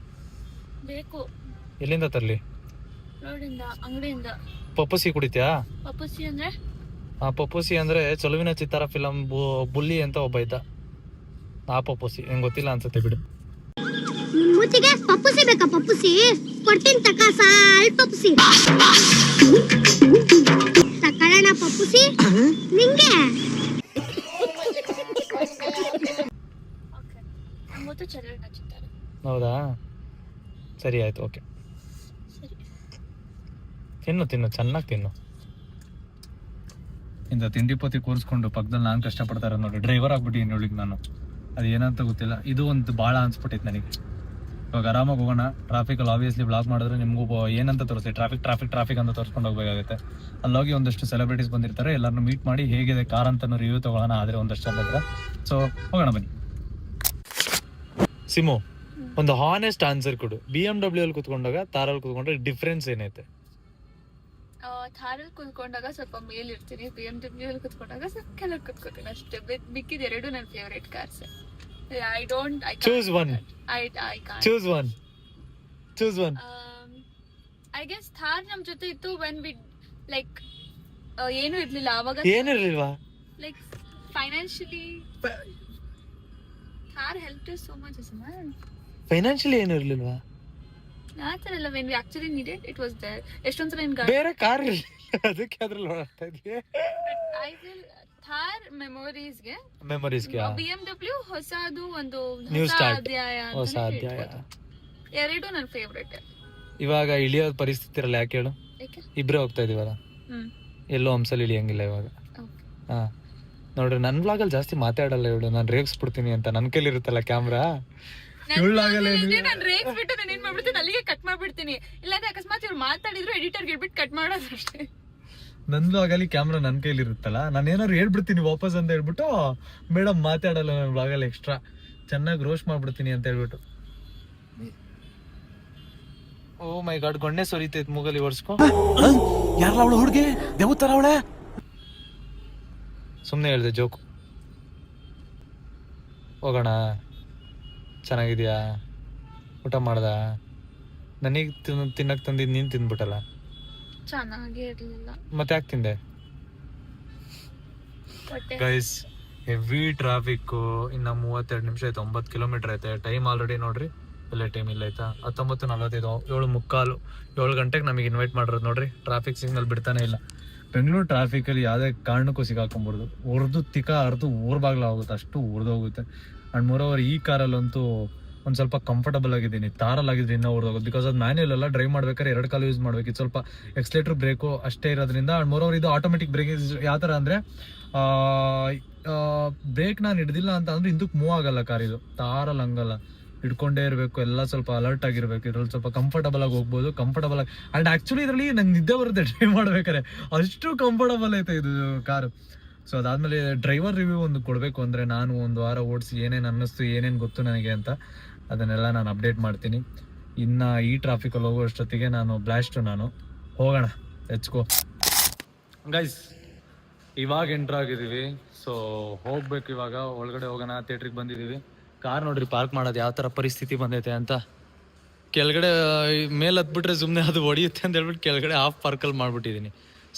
ಬೇಕು. ಎಲ್ಲಿಂದ ತರ್ಲಿ? ರೋಡಿಂದ ಅಂಗಡಿಯಿಂದ. ಪಪ್ಪಸಿ ಕುಡಿತ್ಯಾ? ಪಪ್ಪಸಿ ಅಂದ್ರೆ ಆ ಪಪ್ಪಸಿ ಅಂದ್ರೆ ಚಲುವಿನ ಚಿತ್ತಾರ ಫಿಲಂ ಬುಲ್ಲಿ ಅಂತ ಒಬ್ಬ ಇದ್ದ, ಆ ಪಪ್ಪಸಿ ನಿಂಗೆ ಗೊತ್ತಿಲ್ಲ ಅನ್ಸುತ್ತೆ ಬಿಡು. ಮುತ್ತಿಗೆ ಪಪ್ಪುಸಿ ಬೇಕಾ? ಪಪ್ಪುಸಿ ಕೊಡ್ತೀನಿ ತಕ, ಸ್ವಲ್ಪ ಪಪ್ಪುಸಿ ತಕೊಳ್ಳೋಣ. ಪಪ್ಪುಸಿ ನಿಂಗೆ ಗೊತ್ತು ಚಲೋವಿನ ಚಿತ್ತಾರ. ಹೌದಾ, ಸರಿ ಆಯ್ತು, ಓಕೆ. ಸರಿ ತಿನ್ನು ತಿನ್ನು, ಚೆನ್ನಾಗಿ ತಿನ್ನು. ಇಂಥ ತಿಂಡಿ ಪೋತಿ ಕೂರಿಸ್ಕೊಂಡು ಪಕ್ಕದಲ್ಲಿ ನಾನು ಕಷ್ಟಪಡ್ತಾರೆ ನೋಡಿ, ಡ್ರೈವರ್ ಆಗ್ಬಿಟ್ಟಿದ್ದೀನಿ ಅವಳಿಗೆ ನಾನು. ಅದು ಏನಂತ ಗೊತ್ತಿಲ್ಲ, ಇದು ಒಂದು ಭಾಳ ಅನ್ಸ್ಬಿಟ್ಟೈತೆ ನನಗೆ. ಇವಾಗ ಆರಾಮಾಗಿ ಹೋಗೋಣ. ಟ್ರಾಫಿಕಲ್ಲಿ ಆಬ್ವಿಯಸ್ಲಿ ಬ್ಲಾಕ್ ಮಾಡಿದ್ರೆ ನಿಮಗೂ ಏನಂತ ತೋರಿಸ್ತೀವಿ, ಟ್ರಾಫಿಕ್ ಅಂತ ತೋರಿಸ್ಕೊಂಡು ಹೋಗ್ಬೇಕಾಗುತ್ತೆ. ಅಲ್ಲೋಗಿ ಒಂದಷ್ಟು ಸೆಲೆಬ್ರಿಟೀಸ್ ಬಂದಿರ್ತಾರೆ, ಎಲ್ಲರನ್ನು ಮೀಟ್ ಮಾಡಿ ಹೇಗಿದೆ ಕಾರ್ ಅಂತ ರಿವ್ಯೂ ತಗೊಳ್ಳೋಣ. ಆದರೆ ಒಂದಷ್ಟು ಅಲ್ಲದ್ರ. ಸೊ ಹೋಗೋಣ ಬನ್ನಿ. ಸಿಮು, ಒಂದು ಹಾನೆಸ್ಟ್ ಆನ್ಸರ್ ಕೊಡು. BMW ಅಲ್ಲಿ ಕೂತ್ಕೊಂಡಾಗ ತಾರಲ್ಲಿ ಕೂತ್ಕೊಂಡ್ರೆ ಡಿಫ್ರೆನ್ಸ್ ಏನೈತೆ? ಥಾರಲ್ಲಿ ಕುತ್ಕೊಂಡಾಗ ಸ್ವಲ್ಪ ಮೇಲಿರ್ತೀನಿ, BMW ಅಲ್ಲಿ ಕುತ್ಕೊಂಡಾಗ ಸ್ವಲ್ಪ ಕೆಳಗೆ ಕುತ್ಕೋತೀನಿ ಅಷ್ಟೇ. ಮಿಕ್ಕಿದ ಎರಡು ನನ್ನ favourite cars. Choose one. I can't. Choose one. I guess Thar ನಮ್ ಜೊತೆ ಇತ್ತು when we like ಏನು ಇರ್ಲಿಲ್ಲ ಅವಾಗ. ಏನಿರ್ಲಿಲ್ವಾ? Like financially Thar helped us so much, isn't it? Financially ಏನು ಇರ್ಲಿಲ್ವಾ? ಆ ಥರ ಎಲ್ಲ when we actually needed it was there. ಎಷ್ಟೊಂದ್ ಸಲ ಏನ್ ಬೇರೆ ಕಾರ್ ಇರ್ಲಿಲ್ಲ, ಅದಕ್ಕೆ ಅದ್ರಲ್ಲಿ ಓಡಾಡ್ತಾ ಇದೆಯಾ? I feel Thar ಮೆಮೊರೀಸ್ಗೆ BMW ಹೊಸದು ಒಂದು New ಹೊಸ start. ಅಧ್ಯಾಯ ಹೊಸ ಅಂತಾನೆ ಅಧ್ಯಾಯ. ಹೇಳ್ಬೋದು. ಎರಡು ನನ್ನ ಫೇವ್ರೇಟ್. ಇವಾಗ ಇಳಿಯೋ ಪರಿಸ್ಥಿತಿ ಇರಲ್ಲ, ಯಾಕೆ ಹೇಳು? ಏಕೆ? ಇಬ್ರೇ ಹೋಗ್ತಾ ಇದೀವಲ್ಲ, ಎಲ್ಲೋ ಹಂಸಲ್ಲಿ ಇಳಿಯಂಗಿಲ್ಲ ಇವಾಗ. Okay. ಹಾ ನೋಡ್ರಿ, ನನ್ನ ವ್ಲಾಗಲ್ಲಿ ಜಾಸ್ತಿ ಮಾತಾಡಲ್ಲ ಇವಳು, ನಾನು ರೇಗಿಸ್ಬಿಡ್ತೀನಿ ಅಂತ. ನನ್ನ ಕೈಲಿ ಇರುತ್ತಲ್ಲ ಕ್ಯಾಮ್ರಾ, ನಾನು ರೇಗ್ಸ್ಬಿಟ್ಟು ನಾನು ಏನ್ ಮಾಡ್ಬಿಡ್ತೀನಿ, ಅಲ್ಲಿಗೆ ಕಟ್ ಮಾಡ್ಬಿಡ್ತೀನಿ. ಇಲ್ಲಾಂದ್ರೆ ಅಕಸ್ಮಾತ್ ಇವ್ರು ಮಾತಾಡಿದ್ರು ಎಡಿಟರ್ಗೆ ಹೇಳ್ಬಿಟ್ಟು ಕಟ್ ಮಾಡೋದು ಅಷ್ಟೇ. ನನ್ನ ವ್ಲಾಗಲ್ಲಿ ಕ್ಯಾಮ್ರಾ ನನ್ನ ಕೈಲಿ ಇರುತ್ತಲ್ಲ, ನಾನು ಏನಾದ್ರು ಹೇಳ್ಬಿಡ್ತೀನಿ ವಾಪಸ್ ಅಂತ ಹೇಳ್ಬಿಟ್ಟು, ಮೇಡಮ್ ಮಾತಾಡಲ್ಲ ನನ್ನ ವ್ಲಾಗಲ್ಲಿ, ಎಕ್ಸ್ಟ್ರಾ ಚೆನ್ನಾಗಿ ರೋಸ್ಟ್ ಮಾಡ್ಬಿಡ್ತೀನಿ ಅಂತ ಹೇಳ್ಬಿಟ್ಟು. ಓ ಮೈ ಗಾಡ್, ಗೊಣ್ಣೆ ಸೊರಿತೈತ್ ಮೂಗಲ್ಲಿ ಒರ್ಸ್ಕೊ. ಯಾರಲ್ಲ ಅವಳು ಹುಡುಗಿ ದೇವತರ ಅವಳೆ? ಸುಮ್ಮನೆ ಹೇಳ್ದೆ, ಜೋಕು. ಹೋಗೋಣ. ಚೆನ್ನಾಗಿದ್ಯಾ? ಊಟ ಮಾಡ್ದ? ನನಗೆ ತಿನ್ನಕ್ ತಂದಿದ್ದು ನೀನು ತಿಂದ್ಬಿಟ್ಟಲ್ಲ. ಚೆನ್ನಾಗೇ ಇರ್ಲಿಲ್ಲ. ಮತ್ತೆ ಯಾಕೆ ತಿಂದೆ? Guys, heavy traffic. ಇನ್ನ 32 ನಿಮಿಷ ಐತೆ, 9 ಕಿಲೋಮೀಟರ್ ಐತೆ. ಟೈಮ್ ಆಲ್ರೆಡಿ ನೋಡ್ರಿ, ಒಳ್ಳೆ ಟೈಮ್ ಇಲ್ಲ ಆಯ್ತಾ, 19:45, 7:45, 7 ಗಂಟೆಗೆ ನಮಗೆ ಇನ್ವೈಟ್ ಮಾಡಿರೋದು ನೋಡ್ರಿ. ಟ್ರಾಫಿಕ್ ಸಿಗ್ನಲ್ ಬಿಡ್ತಾನೆ ಇಲ್ಲ. ಬೆಂಗಳೂರು ಟ್ರಾಫಿಕಲ್ಲಿ ಯಾವುದೇ ಕಾರಣಕ್ಕೂ ಸಿಗಾಕೊಂಬಿಡ್ದು, ಉರ್ದು ಹರಿದು ಊರ್ ಬಾಗ್ಲ ಹೋಗುತ್ತೆ, ಅಷ್ಟು ಉರ್ದೋಗುತ್ತೆ. ಆ್ಯಂಡ್ ಮೋರೋವರ್ ಈ ಕಾರಲ್ಲಂತೂ ಒಂದು ಸ್ವಲ್ಪ ಕಂಫರ್ಟಬಲ್ ಆಗಿದ್ದೀನಿ. ತಾರಲ್ಲಿ ಆಗಿದ್ರೆ ಇನ್ನೂ ಉರ್ದೋಗುತ್ತೆ, ಬಿಕಾಸ್ ಅದು ಮ್ಯಾನ್ಯಲ್ ಎಲ್ಲ ಡ್ರೈವ್ ಮಾಡ್ಬೇಕಾದ್ರೆ 2 ಕಾಲು ಯೂಸ್ ಮಾಡ್ಬೇಕು. ಇದು ಸ್ವಲ್ಪ ಎಕ್ಸ್ಲೇಟರ್ ಬ್ರೇಕು ಅಷ್ಟೇ ಇರೋದ್ರಿಂದ. ಆ್ಯಂಡ್ ಮೋರೋವರ್ ಇದು ಆಟೋಮೆಟಿಕ್ ಬ್ರೇಕ್. ಯಾವ ಥರ ಅಂದರೆ ಬ್ರೇಕ್ ನಾನು ಹಿಡ್ದಿಲ್ಲ ಅಂತ ಅಂದ್ರೆ ಹಿಂದಕ್ಕೆ ಮೂವ್ ಆಗಲ್ಲ ಕಾರ್. ಇದು ತಾರಲ್ಲಿ ಹಂಗಲ್ಲ, ಹಿಡ್ಕೊಂಡೇ ಇರಬೇಕು, ಎಲ್ಲ ಸ್ವಲ್ಪ ಅಲರ್ಟ್ ಆಗಿರ್ಬೇಕು. ಇದ್ರಲ್ಲಿ ಸ್ವಲ್ಪ ಕಂಫರ್ಟಬಲ್ ಆಗಿ ಹೋಗ್ಬೋದು, ಕಂಫರ್ಟಬಲ್ ಆಗಿ. ಆ್ಯಂಡ್ ಆ್ಯಕ್ಚುಲಿ ಇದರಲ್ಲಿ ನಂಗೆ ನಿದ್ದೆ ಬರುತ್ತೆ ಡ್ರೈವ್ ಮಾಡ್ಬೇಕಾರೆ, ಅಷ್ಟು ಕಂಫರ್ಟಬಲ್ ಐತೆ ಇದು ಕಾರು. ಸೊ ಅದಾದಮೇಲೆ ಡ್ರೈವರ್ ರಿವ್ಯೂ ಒಂದು ಕೊಡಬೇಕು ಅಂದರೆ, ನಾನು ಒಂದು ವಾರ ಓಡಿಸಿ ಏನೇನು ಅನ್ನಿಸ್ತು, ಏನೇನು ಗೊತ್ತು ನನಗೆ ಅಂತ ಅದನ್ನೆಲ್ಲ ನಾನು ಅಪ್ಡೇಟ್ ಮಾಡ್ತೀನಿ. ಇನ್ನು ಈ ಟ್ರಾಫಿಕಲ್ಲಿ ಹೋಗೋ ಅಷ್ಟೊತ್ತಿಗೆ ನಾನು ಬ್ಲಾಸ್ಟು. ನಾನು ಹೋಗೋಣ, ಎಚ್ಕೋ ಗೈಸ್. ಇವಾಗ ಎಂಟ್ರ್ ಆಗಿದ್ದೀವಿ, ಸೊ ಹೋಗ್ಬೇಕು ಇವಾಗ. ಒಳಗಡೆ ಹೋಗೋಣ, ಥಿಯೇಟ್ರಿಗೆ ಬಂದಿದ್ದೀವಿ. ಕಾರ್ ನೋಡ್ರಿ ಪಾರ್ಕ್ ಮಾಡೋದು ಯಾವ ಥರ ಪರಿಸ್ಥಿತಿ ಬಂದೈತೆ ಅಂತ. ಕೆಳಗಡೆ ಮೇಲೆ ಹತ್ಬಿಟ್ರೆ ಸುಮ್ಮನೆ ಅದು ಹೊಡಿಯುತ್ತೆ ಅಂತ ಹೇಳ್ಬಿಟ್ಟು ಕೆಳಗಡೆ ಹಾಫ್ ಪಾರ್ಕಲ್ಲಿ ಮಾಡ್ಬಿಟ್ಟಿದ್ದೀನಿ.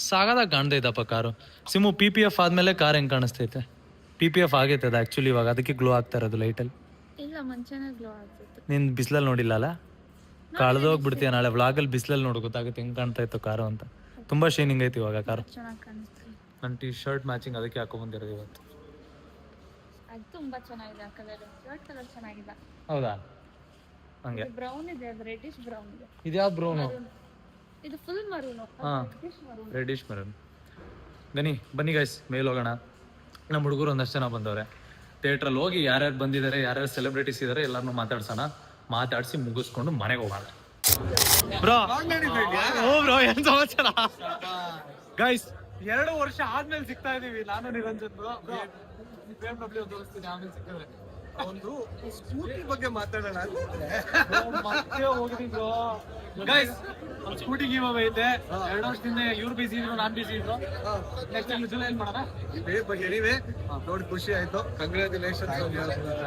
ಸಾಗದಾಗ ಕಾಣ್ತೈತಪ್ಪ ಕಾರು. ಸಿಮು, PPF ಆದಮೇಲೆ ಕಾರ್ ಹೆಂಗೆ ಕಾಣಿಸ್ತೈತೆ? PPF ಆಗೈತೆ ಅದು ಆ್ಯಕ್ಚುಲಿ ಇವಾಗ, ಅದಕ್ಕೆ ಗ್ಲೋ ಆಗ್ತಾ ಇರೋದು ಲೈಟಲ್ಲಿ. ಇಲ್ಲ, ಮುಂಚೆನೇ ಗ್ಲೋ ಆಗ್ತಿತ್ತು. ನೀನು ಬಿಸಿಲಲ್ಲಿ ನೋಡಿಲ್ಲ ಅಲ್ಲ? ಕಳೆದೋಗ್ಬಿಡ್ತೀಯ ನಾಳೆ ವ್ಲಾಗಲ್ಲಿ. ಬಿಸಿಲಲ್ಲಿ ನೋಡು ಗೊತ್ತಾಗುತ್ತೆ ಹೆಂಗೆ ಕಾಣ್ತಾ ಇತ್ತು ಕಾರು ಅಂತ. ತುಂಬ ಶೈನಿಂಗ್ ಐತಿ ಇವಾಗ ಕಾರು. ಚೆನ್ನಾಗಿ ಕಾಣಿಸ್ತೀವಿ. ನನ್ನ T-ಶರ್ಟ್ ಮ್ಯಾಚಿಂಗ್ ಅದಕ್ಕೆ ಹಾಕೊಂಡ್ಬಂದಿರೋದು ಇವತ್ತು. ಅದು ತುಂಬಾ ಚೆನ್ನಾಗಿದೆ. ಆ ಕಲರ್, ಶರ್ಟ್ ಕಲರ್ ಚೆನ್ನಾಗಿದೆ. ಹೌದಾ? ಹಂಗೆ ಬ್ರೌನ್ ಇದೆ, ಅದು ರೆಡ್ಡಿಶ್ ಬ್ರೌನ್ ಇದೆ. ಇದ್ಯಾವ ಬ್ರೌನು? ಇದು ಫುಲ್ ಮರೂನ್. ಹಾಂ, ರೆಡ್ಡಿಶ್ ಮರೂನ್. ಬನ್ನಿ ಗೈಸ್, ಮೇಲೆ ಹೋಗೋಣ. ನಮ್ಮ ಹುಡುಗರು ಒಂದಷ್ಟು ಜನ ಬಂದವ್ರೆ. ಥಿಯೇಟ್ರಲ್ಲಿ ಹೋಗಿ ಯಾರ್ಯಾರು ಬಂದಿದ್ದಾರೆ, ಯಾರ್ಯಾರು ಸೆಲೆಬ್ರಿಟೀಸ್ ಇದ್ದಾರೆ ಎಲ್ಲರನ್ನೂ ಮಾತಾಡ್ಸೋಣ. ಮಾತಾಡಿಸಿ ಮುಗಿಸ್ಕೊಂಡು ಮನೆಗೆ ಹೋಗೋಣ. ಬ್ರೋ, ಏನು ಸಮಾಚಾರ ಗೈಸ್? 2 ವರ್ಷ ಆದ್ಮೇಲೆ ಸಿಗ್ತಾ ಇದೀವಿ ನಾನು ನಿರಂಜನ್. BMW ತೋರಿಸ್ತೀನಿ ಆಮೇಲೆ ಸಿಕ್ಕಿದ್ರೆ. ಒಂದು ಸ್ಕೂಟಿ ಬಗ್ಗೆ ಮಾತಾಡೋಣ ಮತ್ತೆ ಹೋಗಿದ್ದೀನಿ bro. Guys scooty give away ಐತೆ. 2 ವರ್ಷದಿಂದ ಇವ್ರು ಬಿಸಿ ಇದ್ರು, ನಾನ್ ಬಿಸಿ ಇದ್ರು. ನೆಕ್ಸ್ಟ್ ಟೈಮ್ ಜುಲೈ ಅಲ್ಲಿ ಮಾಡೋಣ. ಎನಿವೆ ನೋಡಿ ಖುಷಿ ಆಯ್ತು. Congratulations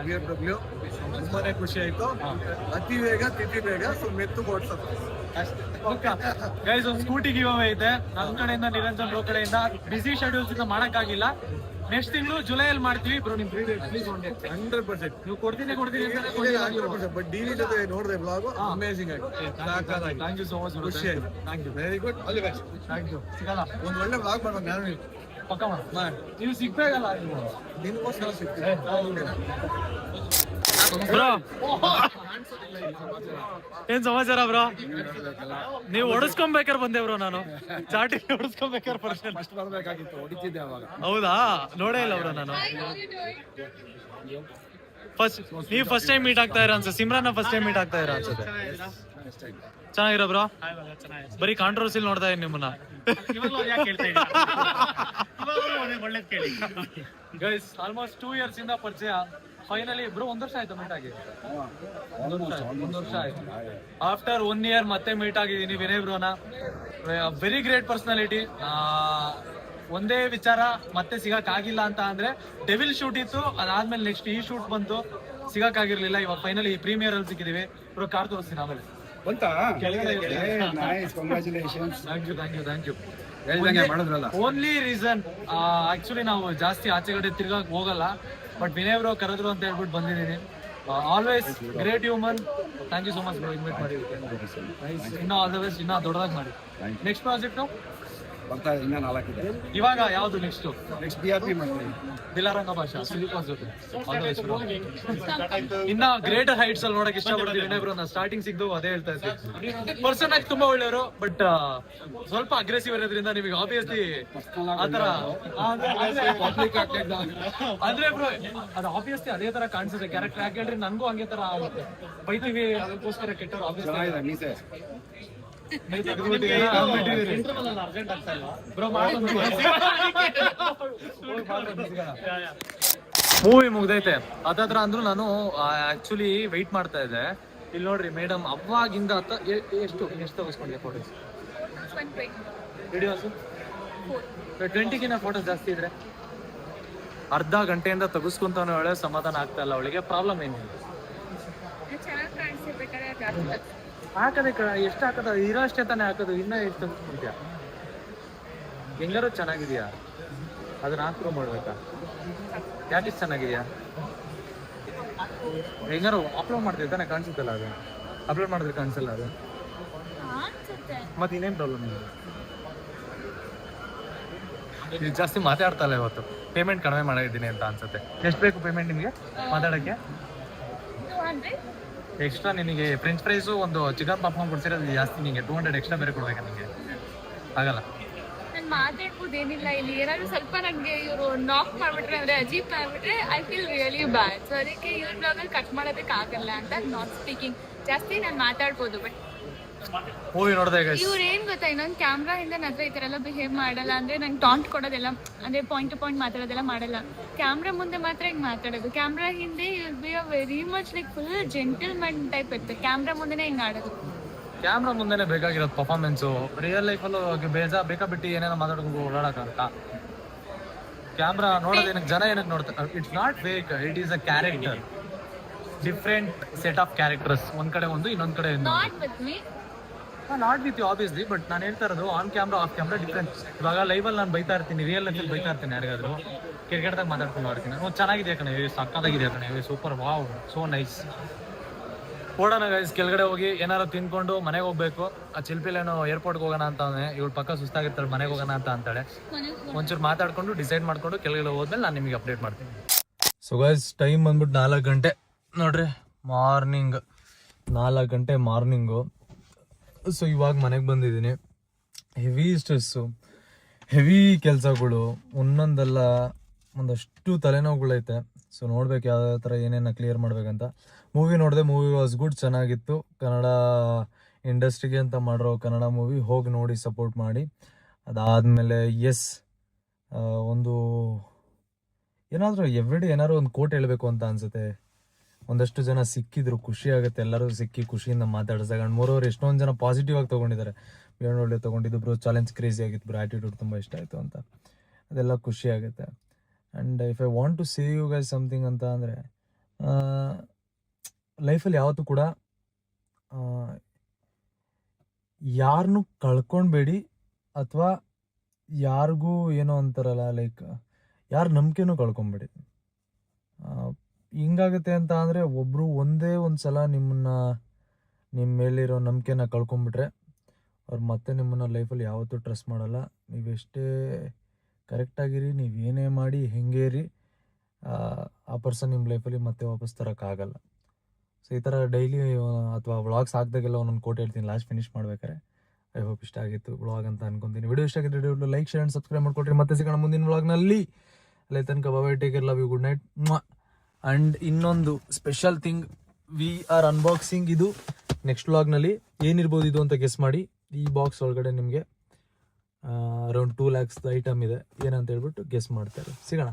BMW. ತುಂಬಾನೇ ಖುಷಿ ಆಯ್ತು. ಅತಿ ವೇಗ ತಿಥಿ ಬೇಗ ಮೆತ್ತು ಓಡಿಸೋದು ಗೈಸ್ ಒಂದು ಸ್ಕೂಟಿ ಗಿವ್ ಅವೇ ಐತೆ ನನ್ನ ಕಡೆಯಿಂದ, ನಿರಂಜನ್ ಬ್ರೋ ಕಡೆಯಿಂದ. ಬಿಸಿ ಶೆಡ್ಯೂಲ್ಸ್ ಇಂದ ಮಾಡಕ್ಕಾಗಿಲ್ಲ. ನೆಕ್ಸ್ಟ್ ತಿಂಗಳು ಜುಲೈ ಅಲ್ಲಿ ಮಾಡ್ತೀವಿ ಬ್ರೋ. ನಿಮ್ ಪ್ಲೀಸ್ 100%. ನೀವು ಕೊಡ್ತೀನಿ ಅಂತ ಬಟ್ ಡಿವಿ ಜೊತೆ ನೋಡಿದೆ ಬ್ಲಾಗ್ ಅಮೇಸಿಂಗ್ ಆಗಿ. Thank you so much. ಖುಷಿ ಆಯ್ತು. Thank you. Very good. All the best. Thank you. ಸಿಗಲ್ಲ ಒಂದು ಒಳ್ಳೆ ಬ್ಲಾಗ್ ಮಾಡೋಣ ನಾನು ಪಕ್ಕ ಮಾಡಿ. ನೀವು ಸಿಗ್ಬೇಕಲ್ಲ ನೀವು. ನಿನ್ಗೋಸ್ಕರ ಸಿಗ್ತೀವಿ ಬ್ರೋ ಏನ್ ಸಮಾಚಾರ ಬ್ರೋ? ನೀವು ಹೊಡಿಸ್ಕೊಂಬೇಕಾರೆ ಬಂದೆ ಬ್ರೋ. ನಾನು ಚಾಟಿ ಹೊಡಿಸ್ಕೊಂಬೇಕಾರೆ ಪರ್ಸನ್ ಫಸ್ಟ್ ಬರ್ಬೇಕಾಗಿತ್ತು, ಹೊಡಿತಿದ್ದೆ ಅವಾಗ. ಹೌದಾ? ನೋಡೇ ಇಲ್ಲ ಬ್ರೋ ನಾನು. ನೀವು ಫಸ್ಟ್ ಟೈಮ್ ಮೀಟ್ ಆಗ್ತಾ ಇರ ಅನ್ಸುತ್ತೆ. ಸಿಮ್ರಾನ್ ಫಸ್ಟ್ ಟೈಮ್ ಮೀಟ್ ಆಗ್ತಾ ಇರ ಅನ್ಸುತ್ತೆ. ಚೆನ್ನಾಗಿರೋ ಬ್ರೋ? ಬರೀ ಕಾಂಟ್ರವರ್ಸಿಲ್ ನೋಡ್ತಾ ಇದೀನಿ ನಿಮ್ಮನ್ನ. ಗೈಸ್ ಆಲ್ಮೋಸ್ಟ್ 2 years ಇಂದ ಪರಿಚಯ. ಫೈನಲಿ ಬ್ರೋ 1 ವರ್ಷ ಆಯ್ತು ಮೀಟ್ ಆಗಿ. 1 ವರ್ಷ ಆಯ್ತು. ಆಫ್ಟರ್ 1 year ಮತ್ತೆ ಮೀಟ್ ಆಗಿದ್ದೀನಿ ವಿನಯ್ ಬ್ರೋನ. Very great personality. ಒಂದೇ ವಿಚಾರ ಮತ್ತೆ ಸಿಗಕ್ ಆಗಿಲ್ಲ ಅಂತ ಅಂದ್ರೆ, ಡೆವಿಲ್ ಶೂಟ್ ಇತ್ತು, ಅದಾದ್ಮೇಲೆ ನೆಕ್ಸ್ಟ್ ಈ ಶೂಟ್ ಬಂತು, ಸಿಗಕ್ ಆಗಿರ್ಲಿಲ್ಲ. ಇವಾಗ ಫೈನಲಿ ಪ್ರೀಮಿಯರ್ ಅಲ್ಲಿ ಸಿಕ್ಕಿದೀವಿ ಬ್ರೋ. ಕಾರ್ ತೋರಿಸ್ತೀನಿ ಆಮೇಲೆ. ಓನ್ಲಿ ರೀಸನ್ ಆಕ್ಚುಲಿ ನಾವು ಜಾಸ್ತಿ ಆಚೆ ಕಡೆ ತಿರ್ಗಾಕ್ ಹೋಗಲ್ಲ, ಬಟ್ ವಿನಯ್ ಬ್ರೋ ಕರೆದ್ರು ಅಂತ ಹೇಳ್ಬಿಟ್ಟು ಬಂದಿದ್ದೀನಿ. Always great human. Thank you so much bro invite ಮಾಡಿ. ಇನ್ನೂ ಆಲ್ ದ ಬೆಸ್ಟ್, ಇನ್ನೂ ದೊಡ್ಡದಾಗಿ ಮಾಡಿ. ನೆಕ್ಸ್ಟ್ ಪ್ರಾಜೆಕ್ಟ್ ಬರ್ತಾ ಇನ್ನ 4 ಇದೆ. ಇವಾಗ ಯಾವ್ದು ನೆಕ್ಸ್ಟ್ BRP ಮಾಡ್ತೀವಿ. ದಿಲಾರಂಗ ಭಾಷಾ ಜೊತೆ. ಇನ್ನ ಗ್ರೇಟರ್ ಹೈಟ್ಸ್ ಅಲ್ಲಿ ನೋಡಕ್ ಇಷ್ಟಪಡ್ತೀವಿ ವಿನಯ್ ಬ್ರೋ. ಸ್ಟಾರ್ಟಿಂಗ್ ಸಿಗ್ದು ಅದೇ ಹೇಳ್ತಾ ಇದ್ವಿ. ಪರ್ಸನ್ ಆಗಿ ತುಂಬಾ ಒಳ್ಳೆಯವರು, ಬಟ್ ಸ್ವಲ್ಪ ಅಗ್ರೆಸಿವ್ ಇರೋದ್ರಿಂದ ನಿಮಗೆ ಆಬ್ವಿಯಸ್ಲಿ ಆತರ ಅಂದ್ರೆ ಬ್ರೋ ಅದು ಆಬ್ವಿಯಸ್ಲಿ ಅದೇ ತರ ಕಾಣಿಸುತ್ತೆ ಕ್ಯಾರೆಕ್ಟರ್. ಯಾಕೆ ಹೇಳ್ರಿ, ನನ್ಗೂ ಹಂಗೆ ತರ ಆಗುತ್ತೆ. ಬೈತೀವಿ ಅದಕ್ಕೋಸ್ಕರ ಕೆಟ್ಟವ್ರು ಆಬ್ವಿಯಸ್ಲಿ. ಮೂವಿ ಮುಗ್ದೈತೆ ಅದತ್ರ ಅಂದ್ರು. ನಾನು ಆಕ್ಚುಲಿ ವೆಯ್ಟ್ ಮಾಡ್ತಾ ಇದ್ದೆ. ಇಲ್ಲಿ ನೋಡ್ರಿ ಮೇಡಮ್, ಅವಾಗಿಂದ ಎಷ್ಟು ತಗೋಸ್ಕೊಂಡೆ ಫೋಟೋಸ್, ವಿಡಿಯೋಸ್ 20ಗಿನ ಫೋಟೋಸ್ ಜಾಸ್ತಿ ಇದ್ರೆ ಅರ್ಧ ಗಂಟೆಯಿಂದ ತೆಗಿಸ್ಕೊಂತಾನೆ. ಒಳ್ಳೆ ಸಮಾಧಾನ ಆಗ್ತಾ ಇಲ್ಲ ಅವಳಿಗೆ. ಪ್ರಾಬ್ಲಮ್ ಏನಿಲ್ಲ, ಹಾಕದೆ ಎಷ್ಟು ಹಾಕೋದು ಇರೋ ಅಷ್ಟೇ ತಾನೇ ಹಾಕೋದು. ಇನ್ನ ಎಷ್ಟು ತೆಗಿಸ್ಕೊಂತೀಯ? ಹೆಂಗಾರು ಚೆನ್ನಾಗಿದ್ಯಾ? ಅದನ್ನ ಹಾಕ್ರೋ ಮಾಡ್ಬೇಕಾ? ಯಾಕೆ ಚೆನ್ನಾಗಿದ್ಯಾ? ಹೆಂಗಾರು ಅಪ್ಲೋಡ್ ಮಾಡ್ತೀವಿ ತಾನೆ, ಕಾಣಿಸುತ್ತಲ್ಲ ಅದು. ಅಪ್ಲೋಡ್ ಮಾಡಿದ್ರೆ ಕಾಣಿಸಲ್ಲ ಅದು. ಮತ್ತೆ ಇನ್ನೇನು ಪ್ರಾಬ್ಲಮ್ ಇಲ್ಲ. ನೀವು ಜಾಸ್ತಿ ಮಾತಾಡ್ತಲ್ಲ ಇವತ್ತು. ಪೇಮೆಂಟ್ ಕಡಿಮೆ ಮಾಡಿದ್ದೀನಿ ಅಂತ ಅನ್ಸುತ್ತೆ. ಎಷ್ಟು ಬೇಕು ಪೇಮೆಂಟ್ ನಿಮಗೆ ಮಾತಾಡೋಕ್ಕೆ? ಎಕ್ಸ್ಟ್ರಾ ನಿನಗೆ ಫ್ರೆಂಚ್ ಫ್ರೈಸು ಒಂದು ಚಿಕನ್ ಪಾಪ್ಕಾರ್ನ್ ಕೊಡ್ಸಿರೋದು ಜಾಸ್ತಿ. ನಿಮಗೆ 200 ಎಕ್ಸ್ಟ್ರಾ ಬೇರೆ ಕೊಡ್ಬೇಕಾ? ನಿಮಗೆ ಆಗಲ್ಲ. ನಾನು ಮಾತಾಡ್ಬೋದು ಏನಿಲ್ಲ. ಇಲ್ಲಿ ಏನಾದ್ರು ಸ್ವಲ್ಪ ನನಗೆ ಇವರು ನಾಕ್ ಮಾಡ್ಬಿಟ್ರೆ ಅಂದ್ರೆ ಅಜೀಬ್ ಮಾಡ್ಬಿಟ್ರೆ I feel really bad. So ಅದಕ್ಕೆ ಇವ್ರ ಬ್ಲಾಗಲ್ಲಿ ಕಟ್ ಮಾಡೋದಕ್ಕಾಗಲ್ಲ ಅಂತ ನಾಟ್ ಸ್ಪೀಕಿಂಗ್. ಜಾಸ್ತಿ ನಾನು ಮಾತಾಡ್ಬೋದು, ಬಟ್ ಮೂವಿ ನೋಡಿದೆ ಇವ್ರು ಏನ್ ಗೊತ್ತಾ, ಇನ್ನೊಂದು ಕ್ಯಾಮ್ರಾ ಹಿಂದೆ ನನ್ನ ಹತ್ರ ಈ ಥರ ಎಲ್ಲ ಬಿಹೇವ್ ಮಾಡಲ್ಲ. ಅಂದ್ರೆ ನಂಗೆ ಟಾಂಟ್ ಕೊಡೋದೆಲ್ಲ, ಅಂದ್ರೆ ಪಾಯಿಂಟ್ ಟು ಪಾಯಿಂಟ್ ಮಾತಾಡೋದೆಲ್ಲ ಮಾಡಲ್ಲ. ಕ್ಯಾಮ್ರಾ ಮುಂದೆ ಮಾತ್ರ ಹಿಂಗೆ ಮಾತಾಡೋದು. ಕ್ಯಾಮ್ರಾ ಹಿಂದೆ you'll be a very much like full gentleman type ಇರ್ತದೆ. ಕ್ಯಾಮ್ರಾ ಮುಂದೆನೇ ಹಿಂಗೆ ಆಡೋದು. ಕ್ಯಾಮ್ರಾ ಮುಂದೆನೆ ಬೇಕಾಗಿರೋದು ಪರ್ಫಾರ್ಮೆನ್ಸು. ರಿಯಲ್ ಲೈಫಲ್ಲೂ ಬೇಕಾಬಿಟ್ಟು ಏನೇನೋ ಮಾತಾಡ್ಕೊಂಡು ಓಡಾಡೋಕ್ಕಾಗುತ್ತಾ? ಕ್ಯಾಮ್ರಾ ನೋಡೋದು ಏನಕ್ಕೆ, ಜನ ಏನಕ್ಕೆ ನೋಡ್ತಾರೆ? It's not fake, it is a character. Different set of characters. ಒಂದ್ ಕಡೆ ಒಂದು, ಇನ್ನೊಂದ್ ಕಡೆ not with me, not with you obviously. But ನಾನು ಹೇಳ್ತಾ ಇರೋದು on camera off camera different. ಇವಾಗ ಲೈವಲ್ಲಿ ನಾನು ಬೈತಾ ಇರ್ತೀನಿ, ರಿಯಲ್ ಲೈಫಲ್ಲಿ ಬೈತಾ ಇರ್ತೀನಿ ಯಾರಿಗಾದ್ರು. ಕ್ರಿಕೆಟ್ದಾಗ ಮಾತಾಡ್ಕೊಂಡು ಇರ್ತೀನಿ. ಚೆನ್ನಾಗಿದೆ ಕಣೆ, ಸಕ್ಕತ್ತಾಗಿದೆ ಕಣೆ, ಸೂಪರ್, ವಾವ್, ಸೋ ನೈಸ್. ಓಡೋಣ ಗೈಸ್, ಕೆಳಗಡೆ ಹೋಗಿ ಏನಾರು ತಿನ್ಕೊಂಡು ಮನೆಗೆ ಹೋಗ್ಬೇಕು. ಆ ಚಿಲ್ಪಿಲೇನೋ ಏರ್ಪೋರ್ಟ್ಗೆ ಹೋಗೋಣ ಅಂತ ಅವನೇ. ಇವಳು ಪಕ್ಕ ಸುಸ್ತಾಗಿರ್ತಾಳೆ, ಮನೆಗೆ ಹೋಗೋಣ ಅಂತ ಅಂತಾಳೆ. ಒಂಚೂರು ಮಾತಾಡ್ಕೊಂಡು ಡಿಸೈಡ್ ಮಾಡ್ಕೊಂಡು ಕೆಳಗಡೆ ಹೋದ್ಮೇಲೆ ನಾನು ನಿಮಗೆ ಅಪ್ಡೇಟ್ ಮಾಡ್ತೀನಿ. ಸೊ ಗೈಸ್ ಟೈಮ್ ಬಂದ್ಬಿಟ್ಟು 4 ಗಂಟೆ ನೋಡ್ರಿ, ಮಾರ್ನಿಂಗ್ 4 ಗಂಟೆ ಮಾರ್ನಿಂಗು. ಸೊ ಇವಾಗ ಮನೆಗೆ ಬಂದಿದ್ದೀನಿ. ಹೆವಿ ಸ್ಟ್ರೆಸ್ಸು, ಹೆವಿ ಕೆಲಸಗಳು, ಒಂದೊಂದಲ್ಲ ಒಂದಷ್ಟು ತಲೆನೋವುಗಳೈತೆ. ಸೊ ನೋಡ್ಬೇಕು ಯಾವ ಥರ ಏನೇನು ಕ್ಲಿಯರ್ ಮಾಡ್ಬೇಕಂತ. ಮೂವಿ ನೋಡಿದೆ, ಮೂವಿ ವಾಸ್ ಗುಡ್, ಚೆನ್ನಾಗಿತ್ತು. ಕನ್ನಡ ಇಂಡಸ್ಟ್ರಿಗೆ ಅಂತ ಮಾಡಿರೋ ಕನ್ನಡ ಮೂವಿ, ಹೋಗಿ ನೋಡಿ ಸಪೋರ್ಟ್ ಮಾಡಿ. ಅದಾದಮೇಲೆ ಒಂದು ಏನಾದರೂ ಎವ್ರಿಡೇ ಏನಾದ್ರು ಒಂದು ಕೋಟ್ ಹೇಳಬೇಕು ಅಂತ ಅನಿಸುತ್ತೆ. ಒಂದಷ್ಟು ಜನ ಸಿಕ್ಕಿದ್ರು, ಖುಷಿ ಆಗುತ್ತೆ ಎಲ್ಲರೂ ಸಿಕ್ಕಿ ಖುಷಿಯಿಂದ ಮಾತಾಡಿಸಿದಾಗ. ಆ್ಯಂಡ್ ಮೋರೋವರ್ ಎಷ್ಟೊಂದು ಜನ ಪಾಸಿಟಿವ್ ಆಗಿ ತೊಗೊಂಡಿದ್ದಾರೆ. ಬಿಯಾಂಡ್ ಒಳ್ಳೆ ತೊಗೊಂಡಿದ್ದು ಬ್ರೋ, ಚಾಲೆಂಜ್ ಕ್ರೇಜಿ ಆಗಿತ್ತು ಬ್ರೋ, ಆ್ಯಟಿಟ್ಯೂಡ್ ತುಂಬ ಇಷ್ಟ ಆಯಿತು ಅಂತ, ಅದೆಲ್ಲ ಖುಷಿ ಆಗುತ್ತೆ. And if I want to say you guys something ಅಂತ ಅಂದರೆ, ಲೈಫಲ್ಲಿ ಯಾವತ್ತೂ ಕೂಡ ಯಾರನ್ನೂ ಕಳ್ಕೊಳ್ಬೇಡಿ, ಅಥವಾ ಯಾರಿಗೂ ಏನೋ ಅಂತಾರಲ್ಲ ಲೈಕ್ ಯಾರ ನಂಬಿಕೆನೂ ಕಳ್ಕೊಬೇಡಿ. ಹಿಂಗಾಗುತ್ತೆ ಅಂತ ಅಂದರೆ ಒಬ್ಬರು ಒಂದೇ ಒಂದು ಸಲ ನಿಮ್ಮ ಮೇಲಿರೋ ನಂಬಿಕೆನ ಕಳ್ಕೊಂಬಿಟ್ರೆ ಅವ್ರು ಮತ್ತೆ ನಿಮ್ಮನ್ನು ಲೈಫಲ್ಲಿ ಯಾವತ್ತೂ ಟ್ರಸ್ಟ್ ಮಾಡಲ್ಲ. ನೀವೆಷ್ಟೇ ಕರೆಕ್ಟಾಗಿರಿ, ನೀವು ಏನೇ ಮಾಡಿ ಹೆಂಗೆ ಇರಿ, ಆ ಪರ್ಸನ್ ನಿಮ್ಮ ಲೈಫಲ್ಲಿ ಮತ್ತೆ ವಾಪಸ್ ತರೋಕ್ಕಾಗಲ್ಲ. ಸೊ ಈ ಥರ ಡೈಲಿ ಅಥವಾ ವ್ಲಾಗ್ಸ್ ಹಾಕಿದಾಗೆಲ್ಲ ಒಂದೊಂದು ಕೋಟ್ ಹೇಳ್ತೀನಿ ಲಾಸ್ಟ್ ಫಿನಿಷ್ ಮಾಡ್ಬೇಕಾರೆ. ಐ ಹೋಪ್ ಇಷ್ಟ ಆಗಿತ್ತು ವ್ಲಾಗ್ ಅಂತ ಅನ್ಕೊತೀನಿ. ವಿಡಿಯೋ ಇಷ್ಟ ಆಗಿದ್ರೆ video like, share and subscribe ಮಾಡ್ಕೊಟ್ರಿ. ಮತ್ತೆ ಸಿಗೋಣ ಮುಂದಿನ ವ್ಲಾಗ್ನಲ್ಲಿ. ಅಲ್ಲೇ ತನಕ bye, take care, love you, good night. And ಇನ್ನೊಂದು special thing, we are unboxing. ಇದು ನೆಕ್ಸ್ಟ್ ವ್ಲಾಗ್ನಲ್ಲಿ ಏನಿರ್ಬೋದು ಇದು ಅಂತ ಗೆಸ್ ಮಾಡಿ. ಈ ಬಾಕ್ಸ್ ಒಳಗಡೆ ನಿಮಗೆ ಅರೌಂಡ್ 2 lakhs ಐಟಮ್ ಇದೆ, ಏನಂತ ಹೇಳ್ಬಿಟ್ಟು ಗೆಸ್ ಮಾಡ್ತಾರೆ. ಸಿಗೋಣ.